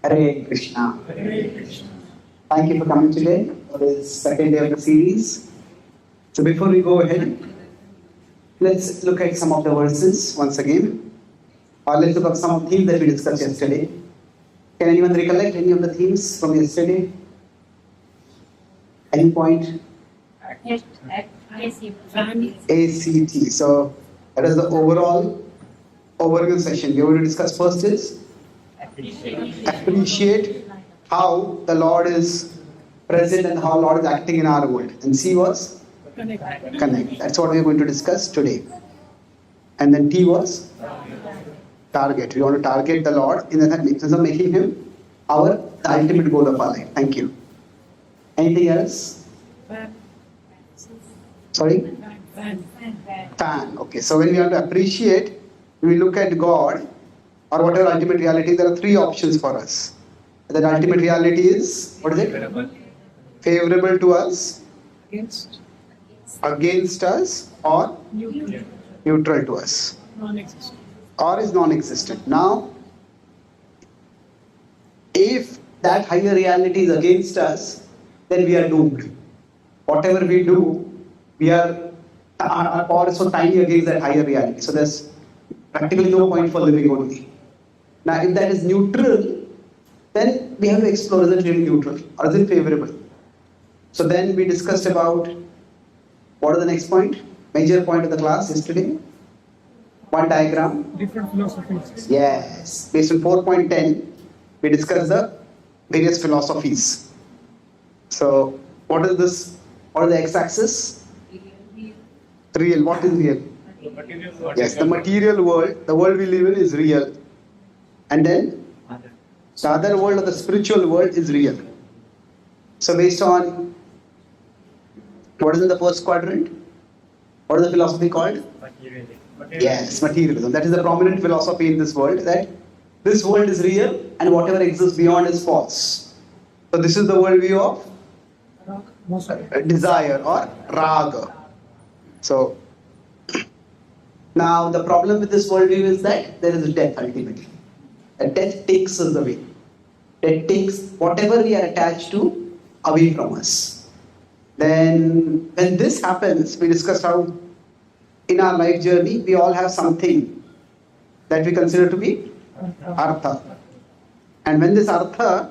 Hare Krishna. Hare Krishna. Thank you for coming today for this second day of the series. So before we go ahead, let's look at some of the verses once again. Or let's look at some of the themes that we discussed yesterday. Can anyone recollect any of the themes from yesterday? Any point? ACT. So that is the overall overview session. We are going to discuss first is appreciate how the Lord is present and how Lord is acting in our world. And C was connect. That's what we are going to discuss today. And then T was target. We want to target the Lord in the sense of making Him the ultimate goal of our life. Thank you. Anything else? Sorry? Fan. Okay. So when we have to appreciate, we look at God or whatever ultimate reality. There are three options for us. That ultimate reality is, what is it? Favorable to us, against us, or neutral to us, or is non-existent. Now, if that higher reality is against us, then we are doomed. Whatever we do, our power is so tiny against that higher reality. So there's practically no point for living only. Now, if that is neutral, then we have to explore, is it really neutral or is it favorable? So then we discussed about, what is the next point? Major point of the class yesterday? One diagram. Different philosophies. Yes. Based on 4.10, we discussed the various philosophies. So what is this? What is the x-axis? Real. What is real? Yes, the material world, the world we live in is real. And then the other world, or the spiritual world, is real. So based on what is in the first quadrant? What is the philosophy called? Materialism. Yes, materialism. That is the prominent philosophy in this world, that this world is real and whatever exists beyond is false. So this is the worldview of desire or raga. So now the problem with this worldview is that there is death ultimately. And death takes us away. Death takes whatever we are attached to away from us. Then when this happens, we discussed how in our life journey we all have something that we consider to be artha. And when this artha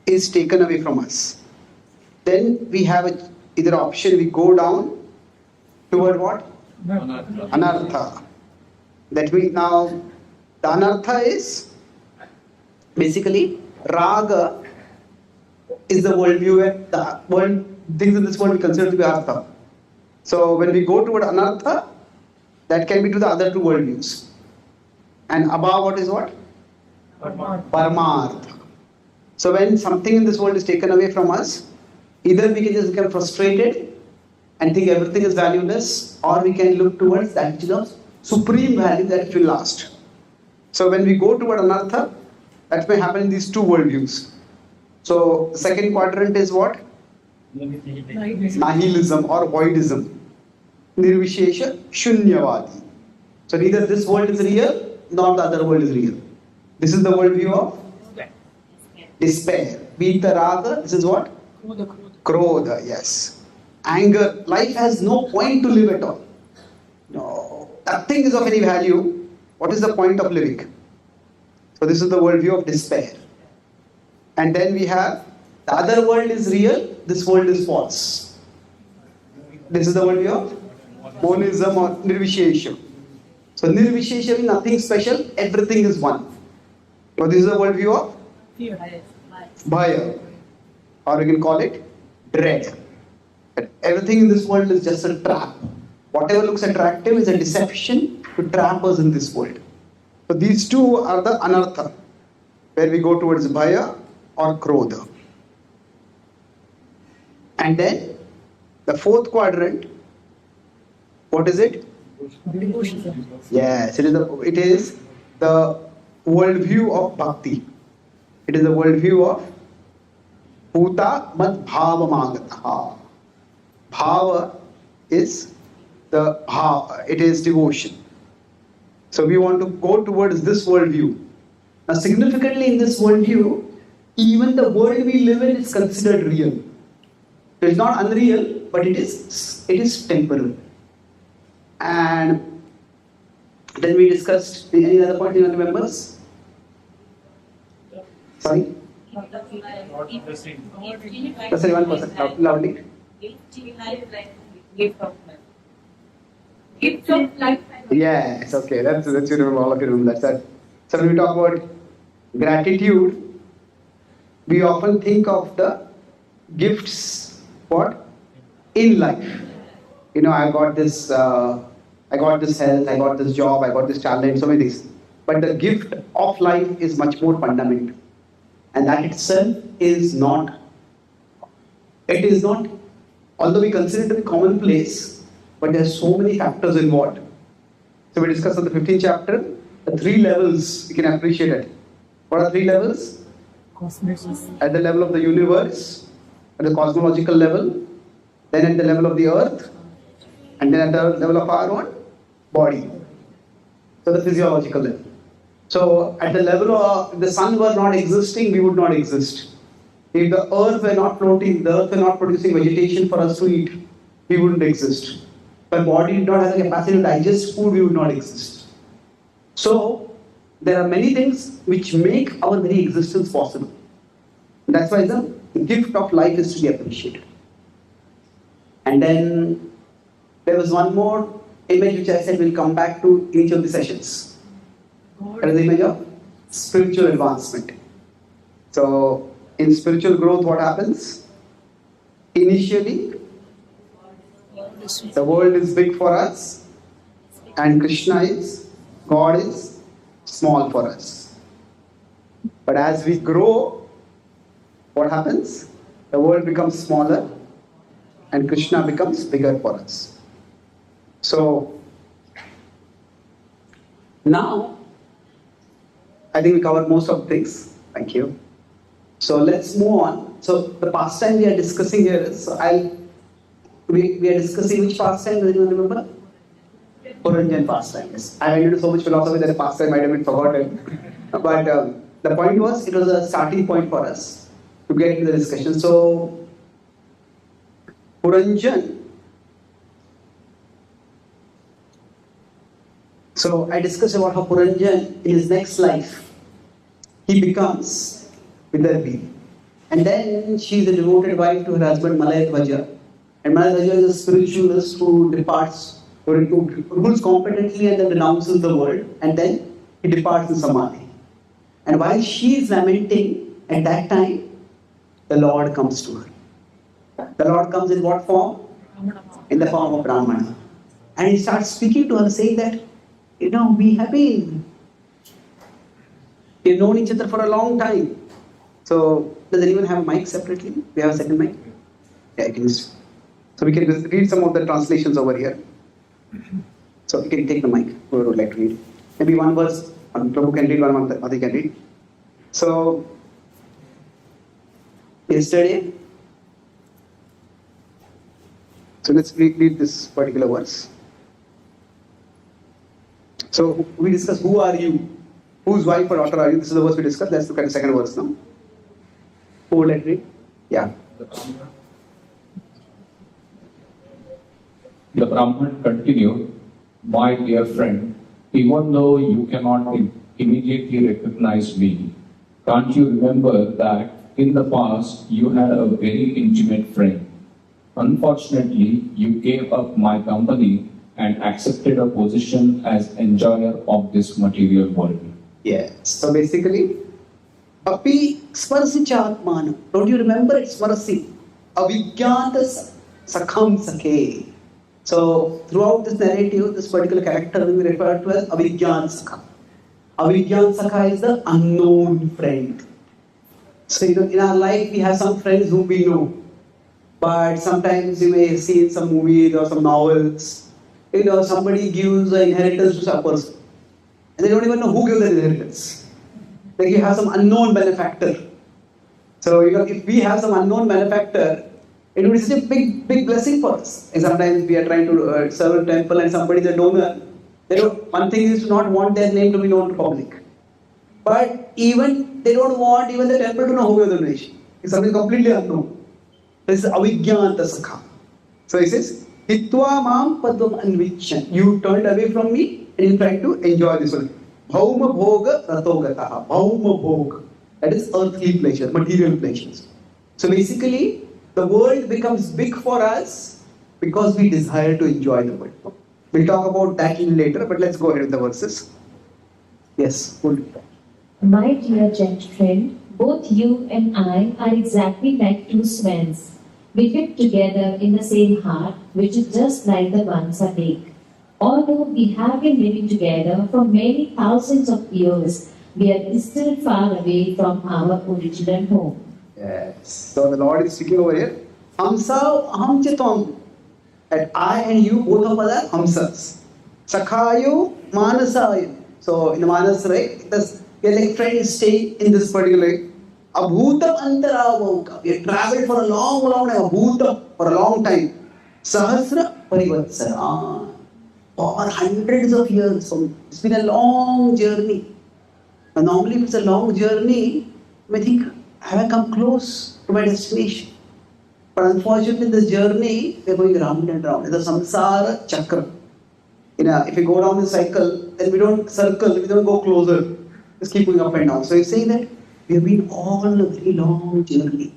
is taken away from us, then we have either option, we go down toward what? Anartha. That we now, the anartha is basically raga is the worldview where the world, things in this world we consider to be artha. So when we go toward anartha, that can be to the other two worldviews. And above what is what? Paramartha. So when something in this world is taken away from us, either we can just become frustrated and think everything is valueless, or we can look towards that which is of supreme value that will last. So when we go toward anartha, that may happen in these two worldviews. So the second quadrant is what? Nihilism or voidism. Nirvishesha Shunyavadi. So neither this world is real, nor the other world is real. This is the worldview of despair. Vita raga, this is what? Krodha, yes. Anger. Life has no point to live at all. No. Nothing is of any value. What is the point of living? So this is the worldview of despair. And then we have, the other world is real, this world is false. This is the worldview of monism or nirvishesha. So nirvishesha means nothing special, everything is one. So this is the worldview of bhaya, or you can call it dread. That everything in this world is just a trap. Whatever looks attractive is a deception to trap us in this world. So these two are the anartha, where we go towards bhaya or krodha. And then the fourth quadrant, what is it? Yes, it is the worldview of bhakti. It is the worldview of Bhuta Mad Bhava Magataha. Bhava is it is devotion. So we want to go towards this worldview. Now, significantly in this worldview, even the world we live in is considered real. It's not unreal, but it is temporal. And then we discussed any other point anyone remembers? Sorry? That's only 1%. Loudly. Gift of life. Gift of life. Yes, okay. That's you remember, all of you remember that. So when we talk about gratitude, we often think of the gifts what in life. I got this health, I got this job, I got this talent, so many things. But the gift of life is much more fundamental, and that itself is not. It is not, although we consider it to be commonplace, but there are so many factors involved. So we discussed in the 15th chapter the 3 levels we can appreciate it. What are 3 levels? Cosmos. At the level of the universe, at the cosmological level, then at the level of the earth, and then at the level of our own body. So the physiological level. So at the level of, if the sun were not existing, we would not exist. If the earth were not floating, the earth were not producing vegetation for us to eat, we wouldn't exist. If our body did not have the capacity to digest food, we would not exist. So there are many things which make our very existence possible. That's why the gift of life is to be appreciated. And then there was one more image which I said we'll come back to in each of the sessions. That is the image of spiritual advancement. So in spiritual growth, what happens? Initially, the world is big for us, and God is small for us. But as we grow, what happens? The world becomes smaller, and Krishna becomes bigger for us. So, now, I think we covered most of the things. Thank you. So let's move on. So the pastime we are discussing here is, we are discussing which pastime, does anyone remember? Puranjan pastime. Yes. I went into so much philosophy that the pastime might have been forgotten. But the point was, it was a starting point for us to get into the discussion. So, Puranjan. So I discussed about how Puranjan, in his next life, he becomes Vidarbhi. And then she is a devoted wife to her husband Malayadvaja. And Malayadvaja is a spiritualist who departs, who rules competently and then renounces the world. And then he departs in Samadhi. And while she is lamenting, at that time, the Lord comes to her. The Lord comes in what form? In the form of Brahmana. And he starts speaking to her, saying that, we have been. We've known each other for a long time. So, does anyone have a mic separately? We have a second mic? Yeah, I can just. So, we can just read some of the translations over here. So, you can take the mic, whoever would like to read. Maybe one verse, Prabhu can read, one other can read. So, yesterday, so let's read this particular verse. So, we discussed who are you? Whose wife or daughter are you? This is the verse we discussed. Let's look at the second verse now. Who would like to read? Yeah. The Brahman continued, "My dear friend, even though you cannot immediately recognize me, can't you remember that in the past you had a very intimate friend? Unfortunately, you gave up my company and accepted a position as enjoyer of this material world." Yes. So basically, Api Smarasichatmana. Don't you remember it? Smarasi. Avijnata Sakham Sakhe. So throughout this narrative, this particular character will be referred to as Avijnan Sakha. Avijnan Sakha is the unknown friend. So in our life we have some friends whom we know. But sometimes you may see in some movies or some novels, somebody gives an inheritance to some person. And they don't even know who gives the inheritance. Like you have some unknown benefactor. So, if we have some unknown benefactor, it would be such a big blessing for us. And sometimes we are trying to serve a temple and somebody is a donor. One thing is to not want their name to be known to public. But even they don't want even the temple to know who is the Ganesh. It's something completely unknown. This is avigyanta sakha. So he says, Hitva mam padvam anvichan. You turned away from me and you tried to enjoy this one. Bhauma bhoga ratogataha. Bhauma bhoga. That is earthly pleasure, material pleasures. So basically, the world becomes big for us because we desire to enjoy the world. We'll talk about that later, but let's go ahead with the verses. Yes, hold it. My dear gent friend, both you and I are exactly like two swans. We fit together in the same heart, which is just like the ones are big. Although we have been living together for many thousands of years, we are still far away from our original home. Yes. So the Lord is speaking over here. Hamsa aham chitam. And I and you, both of us are hamsas. Sakhayu manasaya. So in the manas, right, we are like friends staying in this particular abhutam antaravamka. We have traveled for a long time. Abhutam for a long time. Sahasra parivatsara. For hundreds of years. So it's been a long journey. And normally if it's a long journey, I think, have I come close to my destination? But unfortunately, in this journey, we are going round and round. It's a samsara chakra. If we go down the cycle, then we don't circle, we don't go closer. Just keep going up and down. So he's saying that we have been on a very long journey.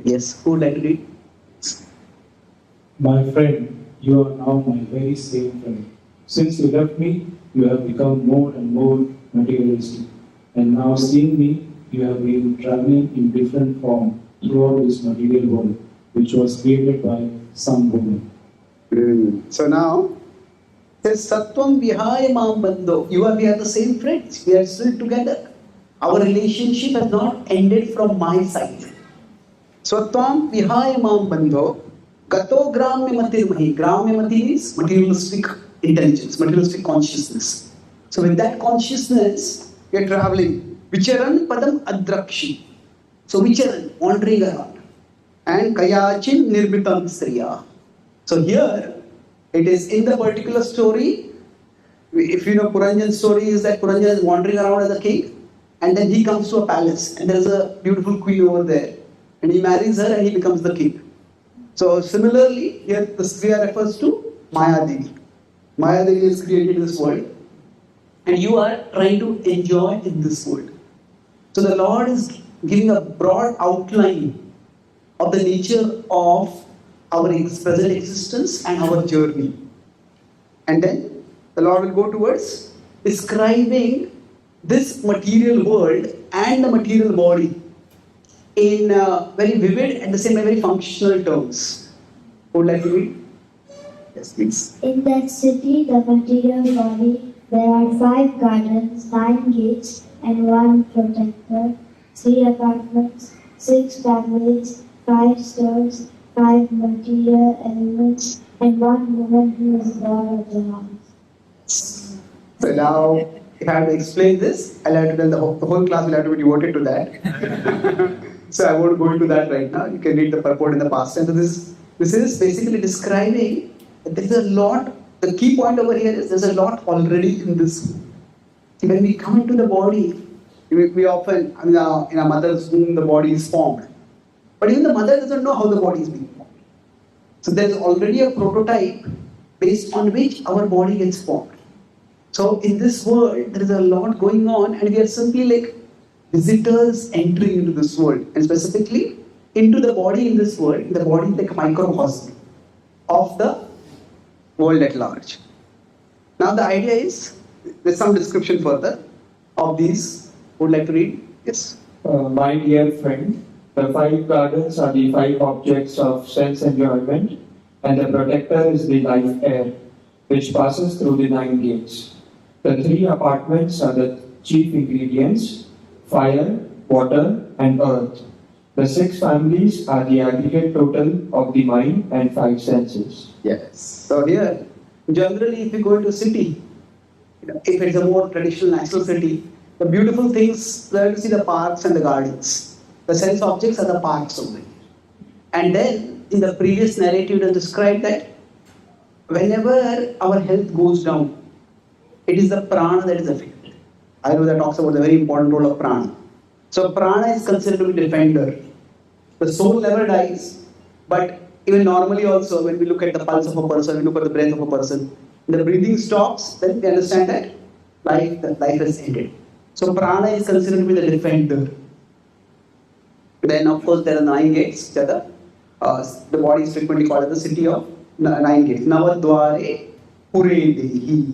Yes, who would like to read? My friend, you are now my very same friend. Since you left me, you have become more and more materialistic. And now seeing me, you have been traveling in different form throughout this material world, which was created by some woman. So now, says Sattvam Vihaya Mam Bandho. You and we are the same friends. We are still together. Our relationship has not ended from my side. Sattvam Vihaya Mam Bandho. Gato Gramya Matirmahi. Gramya Mati is materialistic intelligence, materialistic consciousness. So with that consciousness, we are traveling. Vicharan Padam Adrakshi. So Vicharan, wandering around. And Kayachin Nirbitam Striya. So here, it is in the particular story, if you know Puranjan's story is that Puranjan is wandering around as a king and then he comes to a palace and there is a beautiful queen over there and he marries her and he becomes the king. So similarly, here the Sriya refers to Maya Devi. Maya Devi has created this world and you are trying to enjoy in this world. So the Lord is giving a broad outline of the nature of our present existence and our journey. And then the Lord will go towards describing this material world and the material body in very vivid and the same very functional terms. Who would like to read? Yes, please. In that city, the material body, there are 5 gardens, 9 gates, and 1 protector, 3 apartments, 6 families, 5 stores, 5 material elements, and 1 woman who is god of the house. So now, if I have to explain this, I'll have to tell the whole class will have to be devoted to that. So I won't go into that right now. You can read the purport in the past tense. So this is basically describing that there is a lot. The key point over here is there's a lot already in this. See, when we come into the body, we often, in our mother's womb, the body is formed. But even the mother doesn't know how the body is being formed. So there's already a prototype based on which our body gets formed. So in this world, there is a lot going on and we are simply like visitors entering into this world. And specifically, into the body in this world, the body is like a microcosm of the world at large. Now the idea is, there's some description further of these. Would like to read? Yes. My dear friend, the 5 gardens are the 5 objects of sense enjoyment, and the protector is the life air, which passes through the 9 gates. The 3 apartments are the chief ingredients, fire, water, and earth. The 6 families are the aggregate total of the mind and 5 senses. Yes. So here, generally if you go into a city, if it's a more traditional natural city, the beautiful things, there to see the parks and the gardens. The sense objects are the parks only. And then, in the previous narrative, it is described that whenever our health goes down, it is the prana that is affected. Ayurveda talks about the very important role of prana. So prana is considered to be defender. The soul never dies, but even normally also when we look at the pulse of a person, we look at the breath of a person, the breathing stops, then we understand that life has ended. So prana is considered to be the defender. Then of course there are 9 gates. The body is frequently called as the city of 9 gates. Navadware Pure Dehi.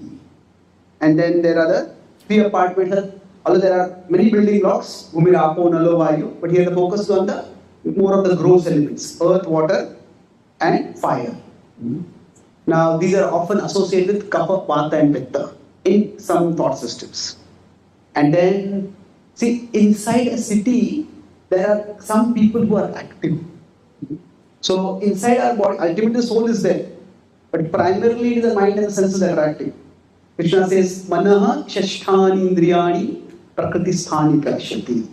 And then there are the 3 apartments. Although there are many building blocks, Bhumi, Apo, Nalo, Vayu, but here the focus is on the more of the gross elements, earth, water, and fire. Now these are often associated with Kapha, Vata, and Pitta in some thought systems. And then, see, inside a city, there are some people who are active. So inside our body, ultimately the soul is there, but primarily it is the mind and the senses that are active. Krishna says, Manaha Shashthani Indriyani Prakriti Sthani Karshati.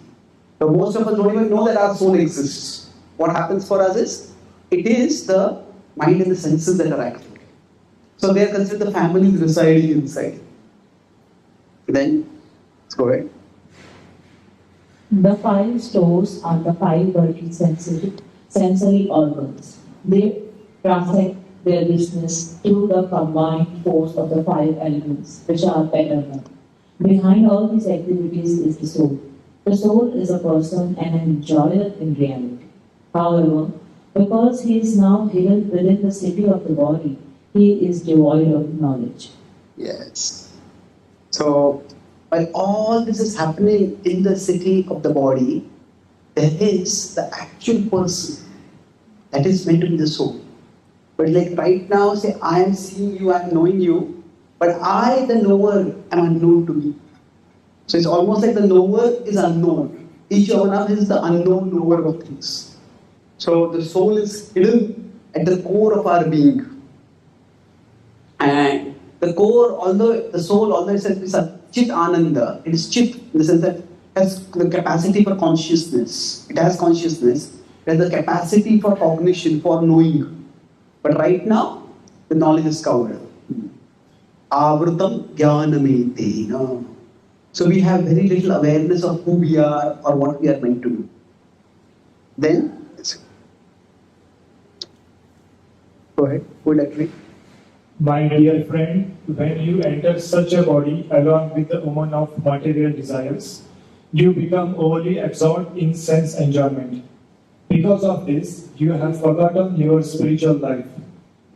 So most of us don't even know that our soul exists. What happens for us is, it is the mind and the senses that are active. So they are considered the families residing inside. Then, let's go ahead. The 5 stores are the 5 bulky sensory organs. They transact their business through the combined force of the 5 elements, which are better known. Behind all these activities is the soul. The soul is a person and an enjoyer in reality. However, because he is now hidden within the city of the body, he is devoid of knowledge. Yes. So, while all this is happening in the city of the body, there is the actual person that is meant to be the soul. But like right now, say, I am seeing you, I am knowing you, but I, the knower, am unknown to me. So it's almost like the knower is unknown. Each one of us is the unknown knower of things. So the soul is hidden at the core of our being. And the core, although the soul, although it says Chit Ananda, it is Chit in the sense that it has the capacity for consciousness. It has consciousness. It has the capacity for cognition, for knowing. But right now, the knowledge is covered. Avrutam jnanamete. So we have very little awareness of who we are or what we are meant to do. Then, go ahead, who would like to read? My dear friend, when you enter such a body along with the woman of material desires, you become overly absorbed in sense enjoyment. Because of this, you have forgotten your spiritual life.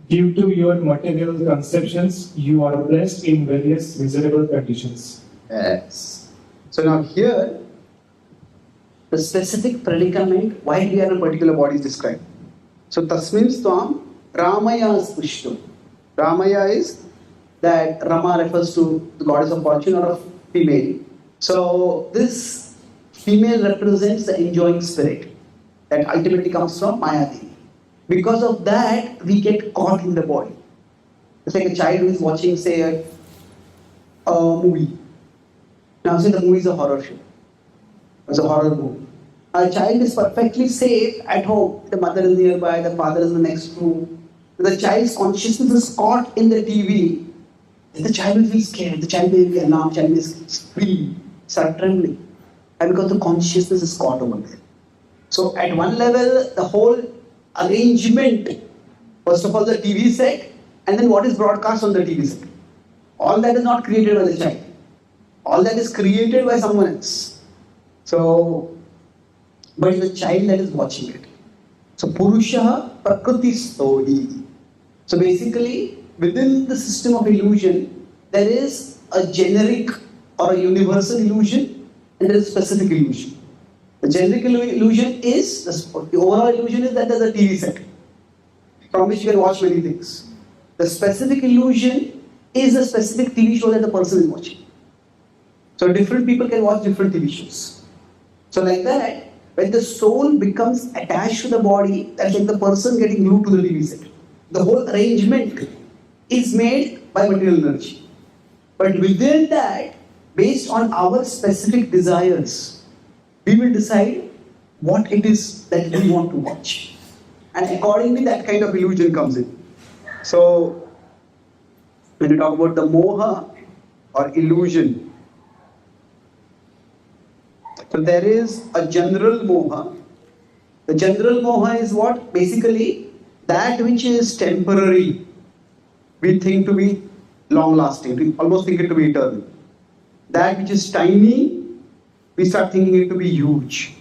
Due to your material conceptions, you are placed in various miserable conditions. Yes. So now here, the specific predicament why we are in a particular body is described. So Tasmin Stam Ramaya Spushto. Ramaya is that Rama refers to the goddess of fortune or of female. So this female represents the enjoying spirit that ultimately comes from Maya Devi. Because of that, we get caught in the body. It's like a child who is watching, say, a movie. Now, say the movie is a horror show. It's a horror movie. A child is perfectly safe at home. The mother is nearby, the father is in the next room. The child's consciousness is caught in the TV. Then the child will feel scared. The child will be alarmed. The child will scream, start trembling. And because the consciousness is caught over there. So, at one level, the whole arrangement, first of all, the TV set, and then what is broadcast on the TV set. All that is not created by the child. All that is created by someone else. So, but it's the child that is watching it. So, Purusha Prakriti Stodi. So, basically, within the system of illusion, there is a generic or a universal illusion and there is a specific illusion. The generic illusion is, the overall illusion is that there is a TV set from which you can watch many things. The specific illusion is a specific TV show that the person is watching. So different people can watch different TV shows. So like that, when the soul becomes attached to the body, that's like the person getting glued to the TV set. The whole arrangement is made by material energy. But within that, based on our specific desires, we will decide what it is that we want to watch. And accordingly, that kind of illusion comes in. So, when you talk about the moha or illusion, So there is a general moha. The general moha is what? Basically, that which is temporary, we think to be long lasting, we almost think it to be eternal. That which is tiny, we start thinking it to be huge.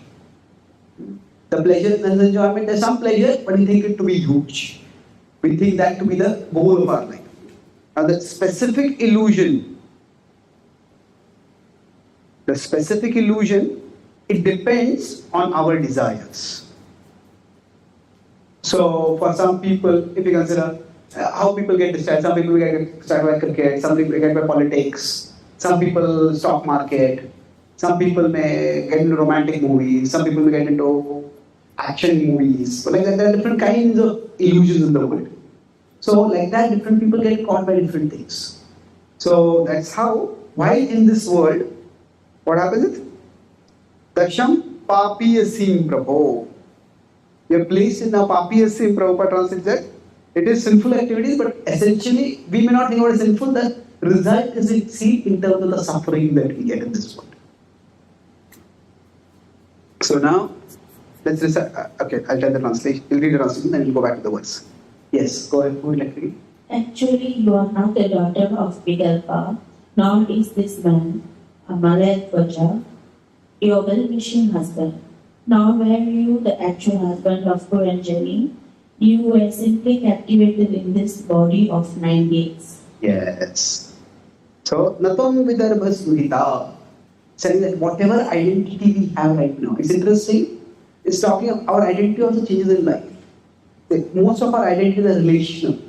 The pleasure and the enjoyment, there's some pleasure, but we think it to be huge. We think that to be the goal of our life. Now the specific illusion, it depends on our desires. So for some people, if you consider how people get distracted, some people get distracted by cricket, some people get by politics, some people stock market, some people may get into romantic movies, some people may get into action movies. So like that, there are different kinds of illusions in the world. So like that, different people get caught by different things. So that's how, while in this world, what happens is, Dasham papiyasim prabho. You're placed in a papiyasim, Prabhupada translates that. It is sinful activities, but essentially, we may not think about it as sinful. The result is it seen in terms of the suffering that we get in this world. So now, let's listen. Okay, I'll tell the translation. We'll read the translation, then we'll go back to the verse. Yes, go ahead. Who would like to read? Actually, you are not the daughter of Vidalpa, nor is this man a Malayadvaja, your well-wishing husband. Nor were you the actual husband of Puranjali. You were simply captivated in this body of 9 gates. Yes. So, Natam Vidarbhas Duhita, saying that whatever identity we have right now, it's interesting, it's talking of our identity also changes in life. Most of our identities are relational.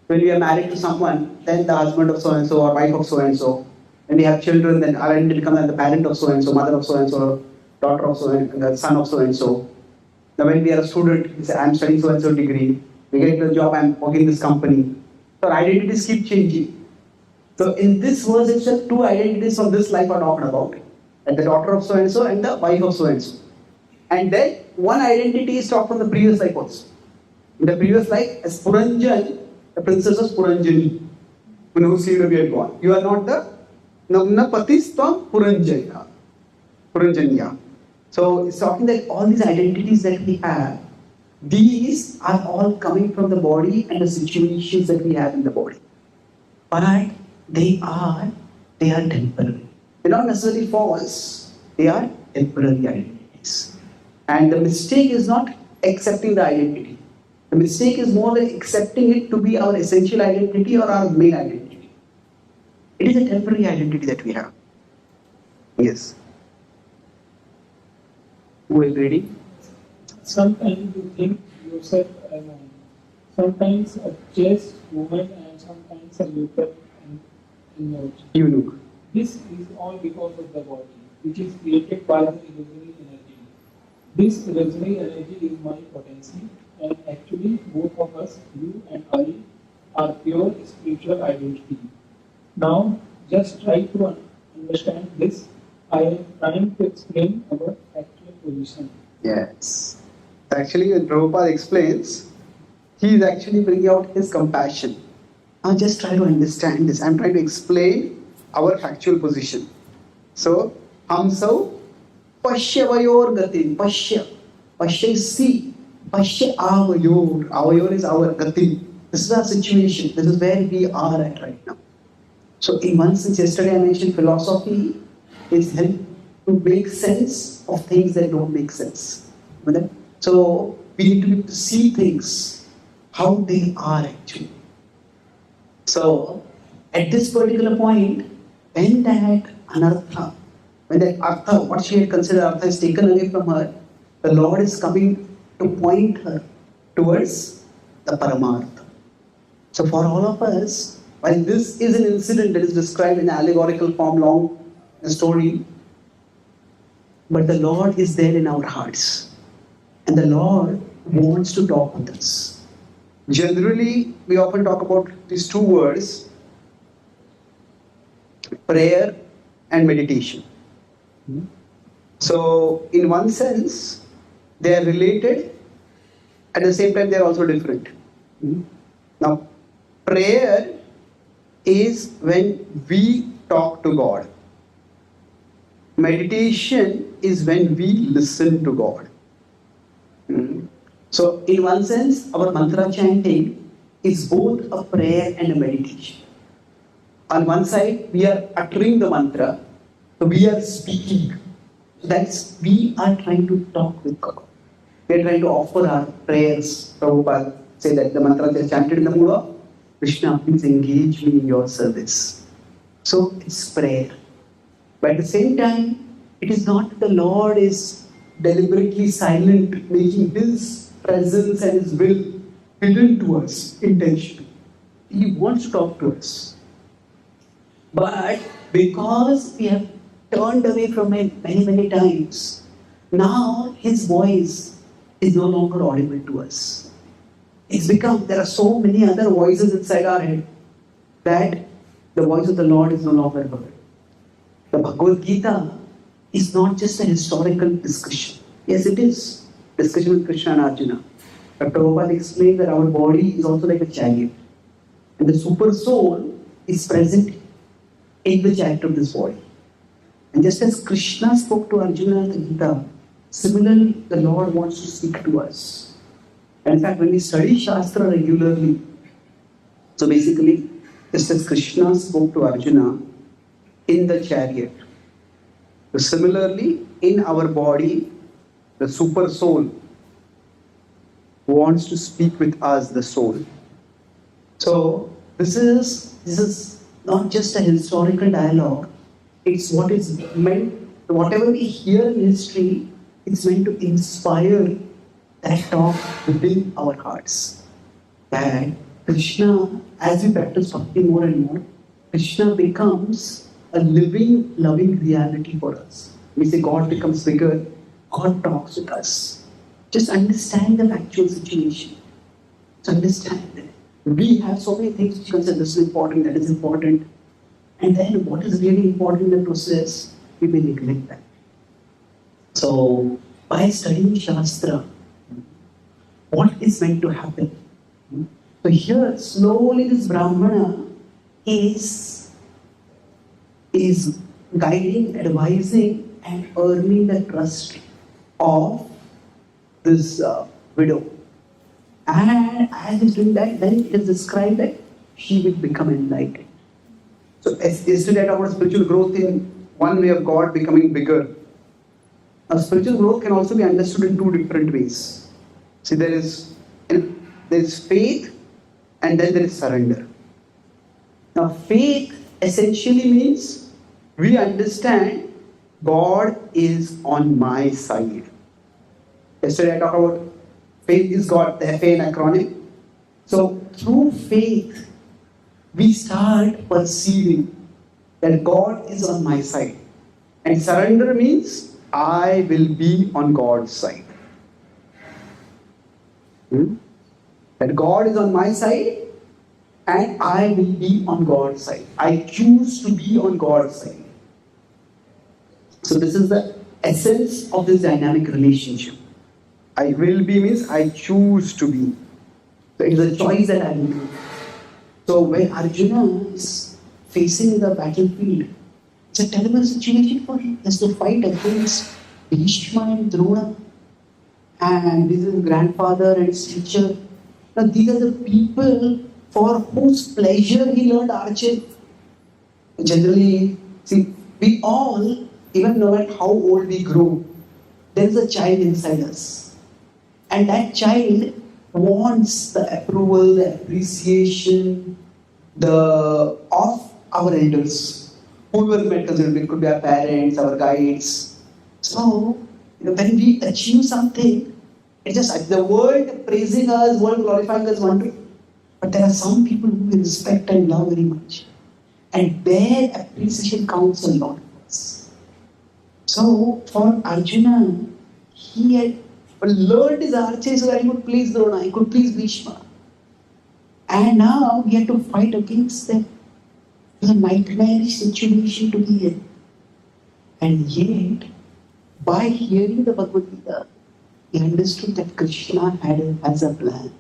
When we are married to someone, then the husband of so-and-so or wife of so-and-so. When we have children, then our identity becomes the parent of so-and-so, mother of so-and-so, daughter of so-and-so, son of so-and-so. Now when we are a student, we say, I'm studying so-and-so degree. We get into a job, I'm working in this company. So our identities keep changing. So in this verse, it's just two identities from this life are talked about. And the daughter of so-and-so and the wife of so-and-so. And then one identity is talked from the previous life also. In the previous life, as Puranjan, the princess was Puranjani, when whose sleep we had gone. You are not the Namna Patistvam Puranjanya. Puranjanya. So it's talking that all these identities that we have, these are all coming from the body and the situations that we have in the body. But they are temporary. They're not necessarily false, they are temporary identities. And the mistake is not accepting the identity. The mistake is more like accepting it to be our essential identity or our main identity. It is a temporary identity that we have. Yes. Who is reading? Sometimes you think yourself a man, sometimes a chaste woman, and sometimes a eunuch and eunuch. Eunuch. This is all because of the body, which is created by the illusory energy. This illusory energy is my potency, and actually both of us, you and I, are pure spiritual identity. Now, just try to understand this. I am trying to explain our actual position. Yes. Actually, when Prabhupada explains, he is actually bringing out his compassion. Now just try to understand this. I am trying to explain our factual position. So, Hamsau Pashya Vayor Gati. Pashya. Pashya is see. Pashya Avayor. Avayor is our Gati. This is our situation. This is where we are at right now. So, in one sense, yesterday I mentioned philosophy is help to make sense of things that don't make sense. So, we need to be able to see things how they are actually. So, at this particular point, when that anartha, when that artha, what she had considered artha is taken away from her, the Lord is coming to point her towards the Paramartha. So for all of us, while this is an incident that is described in allegorical form, long story, but the Lord is there in our hearts. And the Lord wants to talk with us. Generally, we often talk about these two words, prayer and meditation. So, in one sense, they are related, at the same time they are also different. Now, prayer is when we talk to God. Meditation is when we listen to God. So, in one sense, our mantra chanting is both a prayer and a meditation. On one side, we are uttering the mantra, so we are speaking. That's we are trying to talk with God. We are trying to offer our prayers. Prabhupada say that the mantra is chanted in the mood of Krishna, please engage me in your service. So it's prayer. But at the same time, it is not that the Lord is deliberately silent, making His presence and His will hidden to us intentionally. He wants to talk to us. But because we have turned away from Him many, many times, now His voice is no longer audible to us. It's become, there are so many other voices inside our head that the voice of the Lord is no longer heard. The Bhagavad Gita is not just a historical discussion. Yes, it is. Discussion with Krishna and Arjuna. But Prabhupada explained that our body is also like a chariot. And the super soul is present in the chariot of this body. And just as Krishna spoke to Arjuna in the Gita, similarly, the Lord wants to speak to us. And in fact, when we study Shastra regularly, so basically, just as Krishna spoke to Arjuna in the chariot, so similarly, in our body, the super soul wants to speak with us, the soul. So this is not just a historical dialogue. It's what is meant, whatever we hear in history, it's meant to inspire that talk within our hearts. And Krishna, as we practice bhakti more and more, Krishna becomes a living, loving reality for us. We say God becomes bigger, God talks with us. Just understand the factual situation. Just understand that we have so many things which consider this is important, that is important. And then what is really important in the process, we may neglect that. So, by studying Shastra, what is meant to happen? So here, slowly this Brahmana is guiding, advising and earning the trust of this widow. And as he's doing that, then it is described that she will become enlightened. So yesterday I talked about spiritual growth in one way of God becoming bigger. Now spiritual growth can also be understood in two different ways. See, there is faith and then there is surrender. Now faith essentially means we understand God is on my side. Yesterday I talked about faith is God, the FA acronym. So through faith, we start perceiving that God is on my side. And surrender means I will be on God's side. That God is on my side and I will be on God's side. I choose to be on God's side. So this is the essence of this dynamic relationship. I will be means I choose to be. So it is a choice that I will do. So when Arjuna is facing the battlefield, it's a terrible situation for him. He has to fight against Bhishma and Drona. And this is his grandfather and his teacher. Now these are the people for whose pleasure he learned archery. Generally, see, we all, even no matter how old we grow, there is a child inside us. And that child wants the approval, the appreciation of our elders. Whoever might consider it could be our parents, our guides. So, when we achieve something, it's just the world praising us, world glorifying us, wondering. But there are some people who we respect and love very much. And their appreciation counts a lot for us. So, for Arjuna, he had learned his archery so that he could please Drona, he could please Bhishma. And now he had to fight against them. It was a nightmarish situation to be in. And yet, by hearing the Bhagavad Gita, he understood that Krishna has a plan.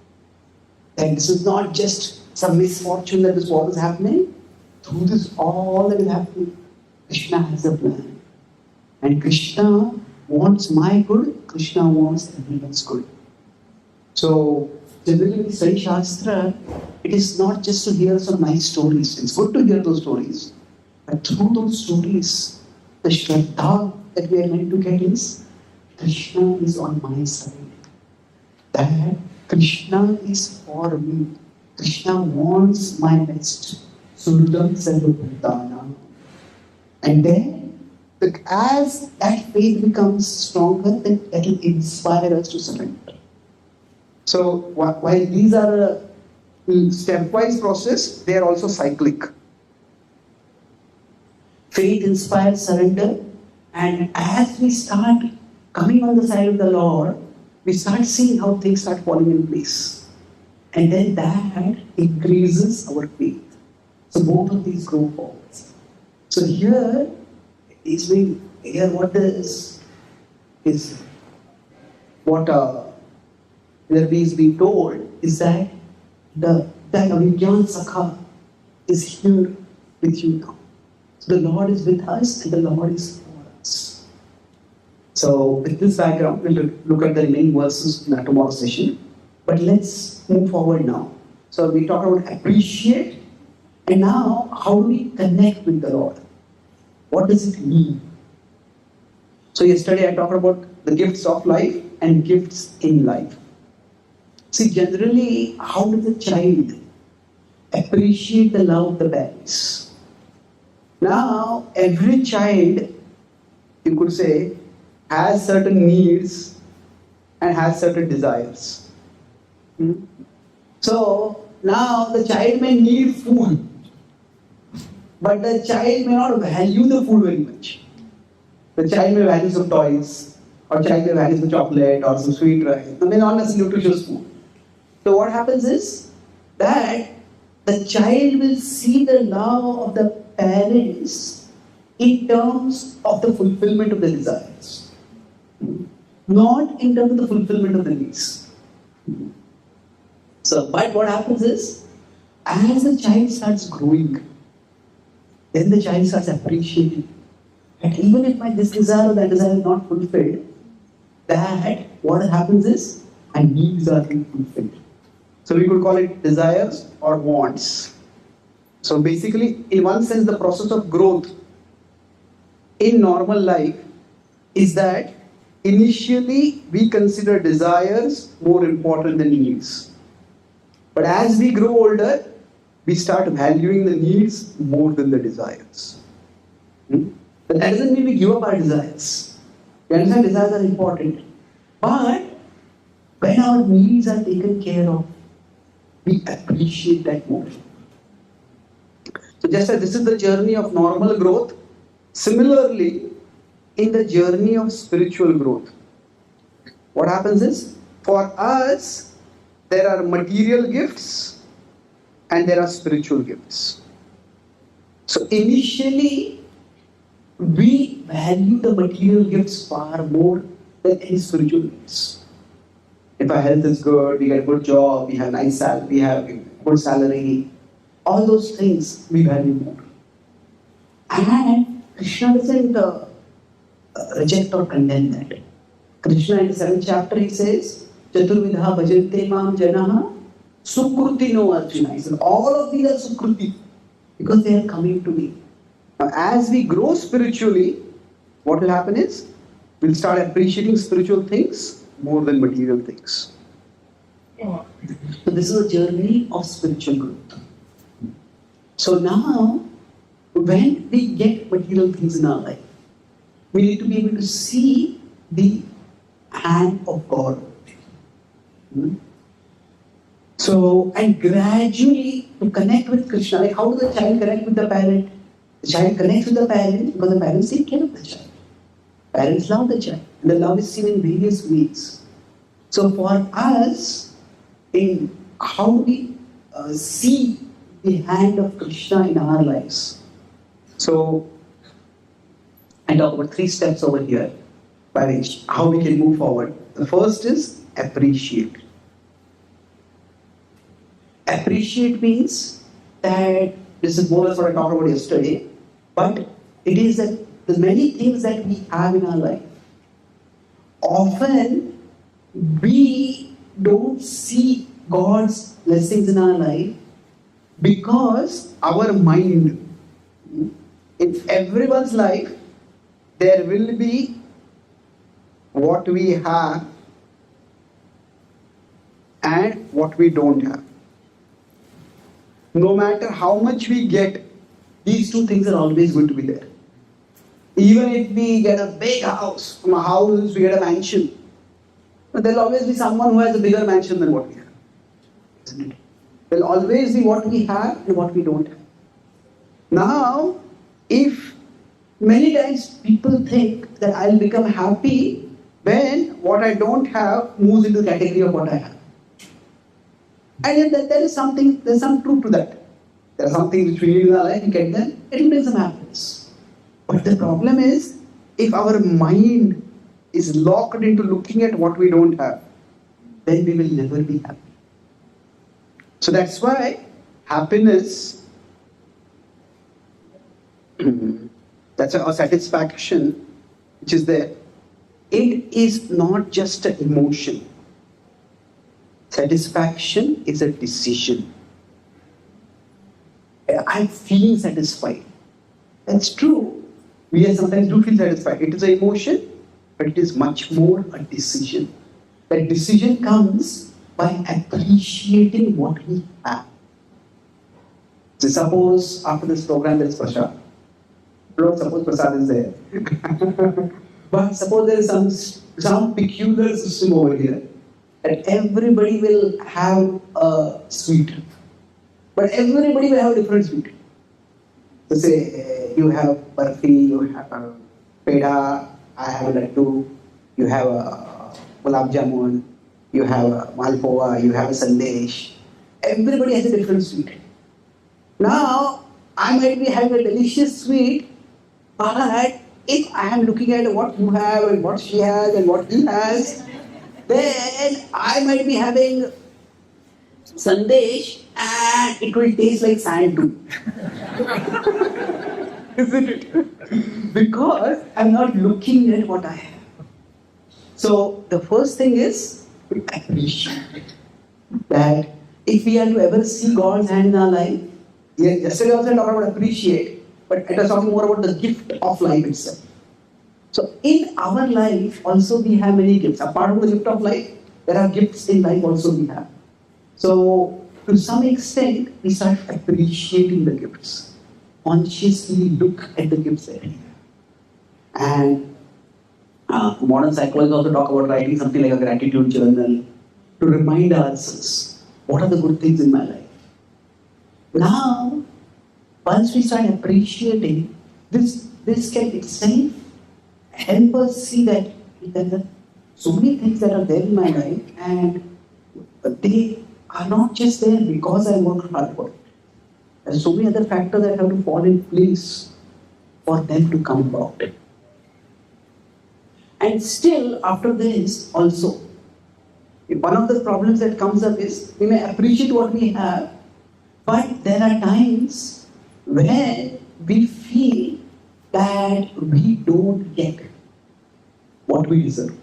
That this is not just some misfortune that this war is happening. Through this, all that is happening, Krishna has a plan. And Krishna wants my good, Krishna wants everyone's good. So, generally when we study Shastra, it is not just to hear some nice stories. It's good to hear those stories. But through those stories, the Shraddha that we are meant to get is Krishna is on my side. That Krishna is for me. Krishna wants my best. Sundam Sarvabhutana. And then, as that faith becomes stronger, then it will inspire us to surrender. So, while these are a stepwise process, they are also cyclic. Faith inspires surrender, and as we start coming on the side of the Lord, we start seeing how things start falling in place. And then that increases our faith. So both of these grow forward. So here what is what is being told is that that Avijnan Sakha is here with you now. So the Lord is with us and the Lord is for us. So with this background, we'll look at the remaining verses in our tomorrow session. But let's move forward now. So we talked about appreciate, and now how do we connect with the Lord? What does it mean? So yesterday I talked about the gifts of life and gifts in life. See, generally, how does a child appreciate the love of the parents? Now, every child, you could say, has certain needs and has certain desires. So, now the child may need food, but the child may not value the food very much. The child may value some toys, or child may value some chocolate or some sweet rice. I mean, not necessarily nutritious food. So what happens is that the child will see the love of the parents in terms of the fulfillment of the desires, not in terms of the fulfillment of the needs. So, but what happens is, as the child starts growing, then the child starts appreciating. And even if this desire or that desire is not fulfilled, that what happens is, my needs are being fulfilled. So we could call it desires or wants. So basically, in one sense, the process of growth in normal life is that initially we consider desires more important than needs. But as we grow older, we start valuing the needs more than the desires. But that doesn't mean we give up our desires. We understand desires are important. But when our needs are taken care of, we appreciate that more. So just as this is the journey of normal growth, similarly, in the journey of spiritual growth, what happens is, for us, there are material gifts and there are spiritual gifts. So initially, we value the material gifts far more than any spiritual gifts. If our health is good, we get a good job, we have nice salary, we have good salary, all those things we value more. And Krishna doesn't reject or condemn that. Krishna in the 7th chapter he says, Chaturvidha bhajante mam janaha sukruti no arjuna. He said, all of these are sukruti because they are coming to me. Now, as we grow spiritually, what will happen is, we'll start appreciating spiritual things more than material things. So this is a journey of spiritual growth. So now, when we get material things in our life, we need to be able to see the hand of God. So, and gradually to connect with Krishna, like how does the child connect with the parent? The child connects with the parent because the parents take care of the child. Parents love the child. And the love is seen in various ways. So for us, in how we see the hand of Krishna in our lives. So I talk about 3 steps over here by which how we can move forward. The first is appreciate. Appreciate means that this is more or less what I talked about yesterday, but it is that the many things that we have in our life, often we don't see God's blessings in our life because our mind, in everyone's life, there will be what we have and what we don't have. No matter how much we get, these two things are always going to be there. Even if we get a big house, from a house we get a mansion, but there will always be someone who has a bigger mansion than what we have. Isn't it? There will always be what we have and what we don't have. Now, if many times people think that I'll become happy when what I don't have moves into the category of what I have. And yet there's some truth to that. There are some things which we need in our life, we get them, it will bring some happiness. But the problem is, if our mind is locked into looking at what we don't have, then we will never be happy. So that's why happiness, that's our satisfaction which is there, it is not just an emotion. Satisfaction is a decision. I'm feeling satisfied. That's true. We sometimes do feel satisfied. It is an emotion, but it is much more a decision. That decision comes by appreciating what we have. So suppose after this program there is prasad. Don't suppose prasad is there. But suppose there is some peculiar system over here. And everybody will have a sweet. But everybody will have a different sweet. So say, you have barfi, you have a peda, I have a laddu, you have a gulab jamun, you have a malpova, you have a sandesh. Everybody has a different sweet. Now, I might be having a delicious sweet, but if I am looking at what you have and what she has and what he has, then I might be having sandesh and it will taste like sand too. Isn't it? Because I'm not looking at what I have. So the first thing is to appreciate that if we are to ever see God's hand in our life, yesterday also I talked about appreciate, but I was talking more about the gift of life itself. So in our life also we have many gifts. Apart from the gift of life, there are gifts in life also we have. So to some extent, we start appreciating the gifts. Consciously look at the gifts that we have. And modern psychologists also talk about writing something like a gratitude journal to remind ourselves, what are the good things in my life? Now, once we start appreciating, this can itself help us see that there are so many things that are there in my life and they are not just there because I worked hard for it. There are so many other factors that have to fall in place for them to come about. And still, after this also, one of the problems that comes up is we may appreciate what we have, but there are times when we feel that we don't get what we deserve.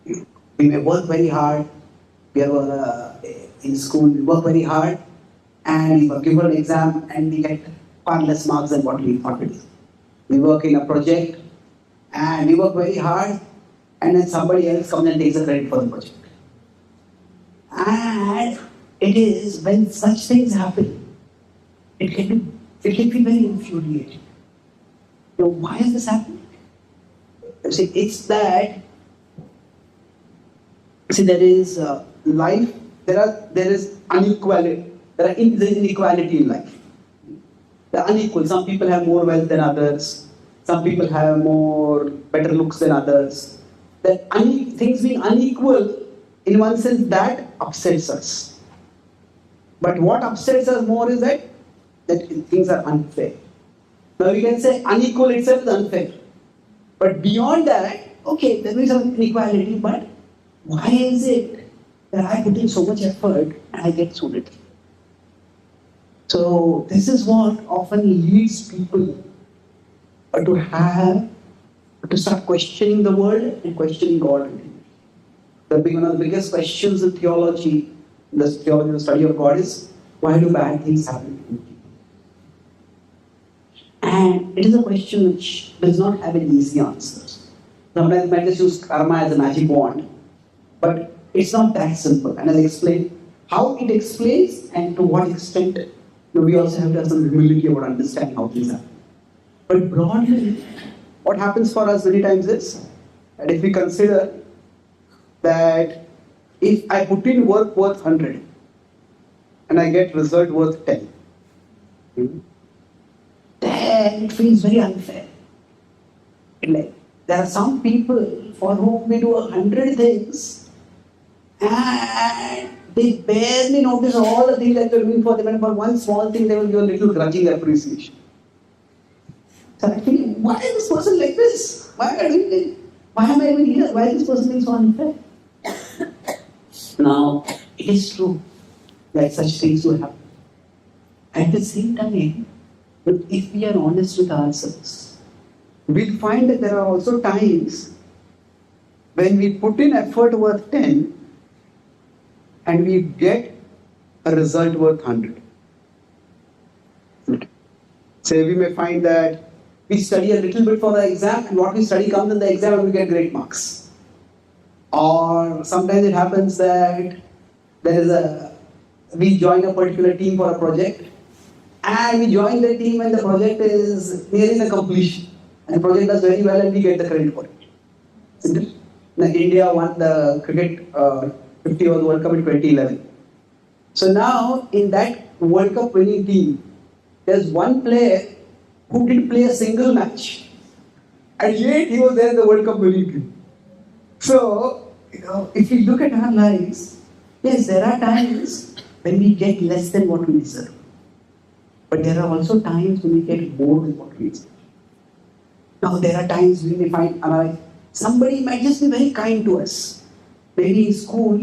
We may work very hard, we are in school, we work very hard, and we give an exam and we get far less marks than what we thought it is. We work in a project and we work very hard, and then somebody else comes and takes the credit for the project. And it is when such things happen, it can feel very infuriating. Why is this happening? See, it's that. See, there is life. There is inequality. There is inequality in life. They are unequal. Some people have more wealth than others. Some people have more better looks than others. That things being unequal, in one sense, that upsets us. But what upsets us more is that things are unfair. Now we can say unequal itself is unfair. But beyond that, okay, there is some inequality, but why is it that I put in so much effort and I get so little? So this is what often leads people to start questioning the world and questioning God. One of the biggest questions in theology, the study of God, is why do bad things happen to people? And it is a question which does not have an easy answer. Sometimes we might just use karma as a magic wand, but it's not that simple. And I'll explain how it explains and to what extent. We also have to have some humility about understanding how things happen. But broadly, what happens for us many times is that if we consider that if I put in work worth 100 and I get result worth 10, then it feels very unfair. Like, there are some people for whom we do 100 things and they barely notice all the things that we're doing for them, and for one small thing they will give a little grudging appreciation. So I feel, why is this person like this? Why am I doing this? Why am I even here? Why is this person being so unfair? Now, it is true that such things will happen. At the same time, if we are honest with ourselves, we'll find that there are also times when we put in effort worth 10 and we get a result worth 100. Say we may find that we study a little bit for the exam and what we study comes in the exam and we get great marks. Or sometimes it happens that we join a particular team for a project and we join the team and the project is nearing the completion. And the project does very well and we get the credit for it. India won the cricket 50 over World Cup in 2011. So now in that World Cup winning team, there's one player who didn't play a single match. And yet he was there in the World Cup winning team. So, if we look at our lives, yes, there are times when we get less than what we deserve. But there are also times when we get more than what we deserve. Now, there are times when we find somebody might just be very kind to us. Maybe in school,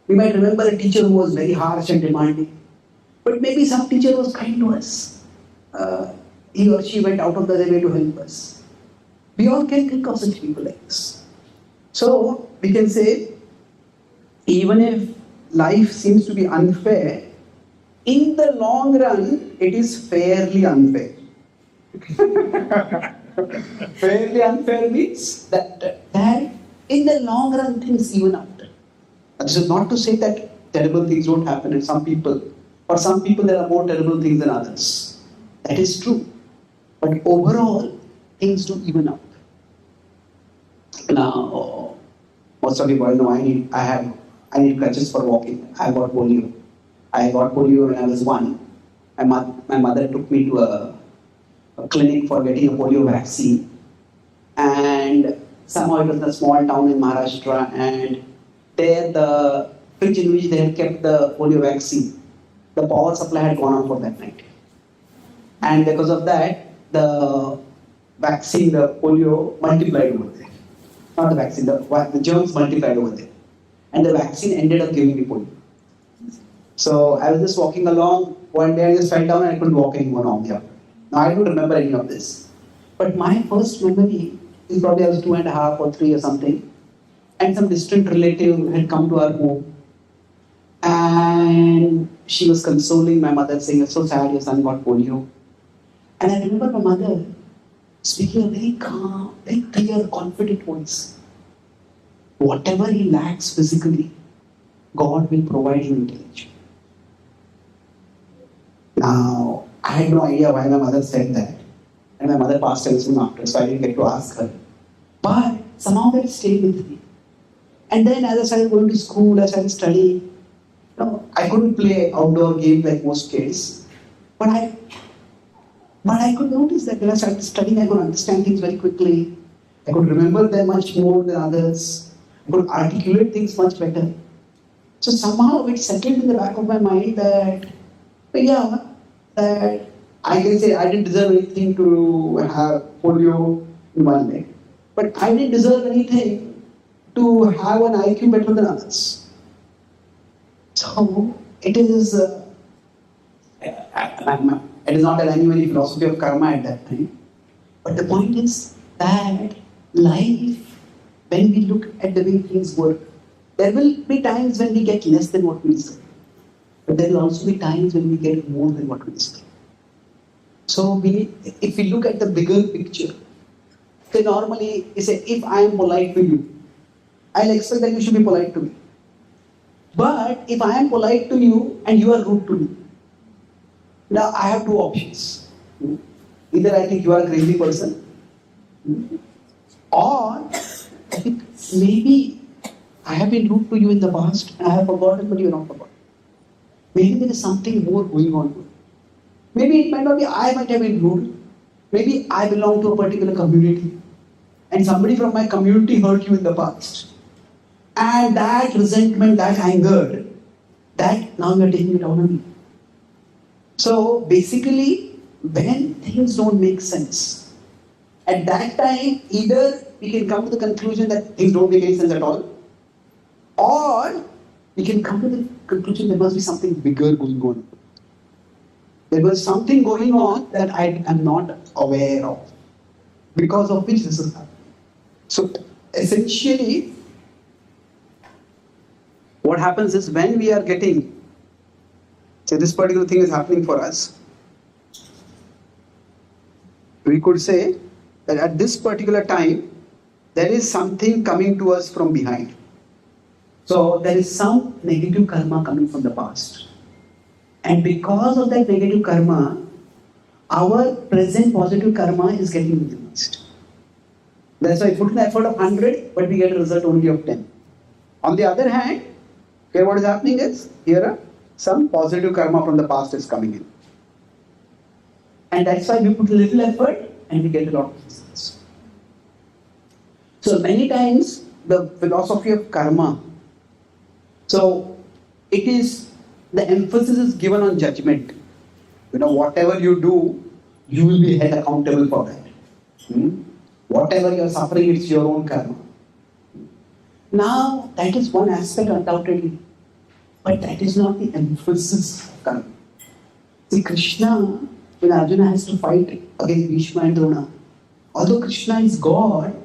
we might remember a teacher who was very harsh and demanding. But maybe some teacher was kind to us. He or she went out of their way to help us. We all can think of such people like this. So, we can say, even if life seems to be unfair, in the long run, it is fairly unfair. Fairly unfair means that in the long run, things even out. This is not to say that terrible things don't happen in some people. For some people, there are more terrible things than others. That is true. But overall, things do even out. Now, most of you boys know I need crutches for walking. I got polio. I got polio when I was 1. My mother took me to a clinic for getting a polio vaccine. And somehow it was a small town in Maharashtra, and there the fridge in which they had kept the polio vaccine, the power supply had gone on for that night. And because of that, the vaccine, the polio multiplied over there. Not the vaccine, the germs multiplied over there. And the vaccine ended up giving me polio. So I was just walking along, one day I just fell down and I couldn't walk anymore on the other. Now I don't remember any of this. But my first memory is probably I was 2.5 or 3 or something. And some distant relative had come to our home. And she was consoling my mother, saying, "You're so sad, your son got polio." And I remember my mother speaking a very calm, very clear, confident voice. Whatever he lacks physically, God will provide him intellectually. Now, I had no idea why my mother said that. And my mother passed away soon after, so I didn't get to ask her. But somehow that stayed with me. And then as I started going to school, I started studying. I couldn't play outdoor games like most kids. But I could notice that when I started studying, I could understand things very quickly. I could remember them much more than others. I could articulate things much better. So somehow it settled in the back of my mind that I can say I didn't deserve anything to have polio in one leg. But I didn't deserve anything to have an IQ better than others. So it is not that I knew any philosophy of karma at that time. But the point is that life, when we look at the way things work, there will be times when we get less than what we deserve. But there will also be times when we get more than what we deserve. So if we look at the bigger picture, then normally we say, if I am polite to you, I'll expect that you should be polite to me. But if I am polite to you and you are rude to me, now I have two options. Either I think you are a crazy person, or I think maybe I have been rude to you in the past and I have forgotten, but you are not forgotten. Maybe there is something more going on. Maybe it might not be I might have been rude. Maybe I belong to a particular community and somebody from my community hurt you in the past. And that resentment, that anger, that now you are taking it out on me. So basically, when things don't make sense, at that time, either we can come to the conclusion that things don't make any sense at all, or we can come to the conclusion there must be something bigger going on. There was something going on that I am not aware of, because of which this is happening. So essentially, what happens is when we are getting, say this particular thing is happening for us, we could say that at this particular time, there is something coming to us from behind. So there is some negative karma coming from the past. And because of that negative karma, our present positive karma is getting minimized. That's why we put an effort of 100, but we get a result only of 10. On the other hand, here what is happening is, here some positive karma from the past is coming in. And that's why we put a little effort and we get a lot of results. So many times, the philosophy of karma, so it is, the emphasis is given on judgment. Whatever you do, you will be held accountable for that. Whatever you are suffering, it's your own karma. Now, that is one aspect undoubtedly, but that is not the emphasis of karma. See, Krishna, when Arjuna has to fight against Bhishma and Drona, although Krishna is God,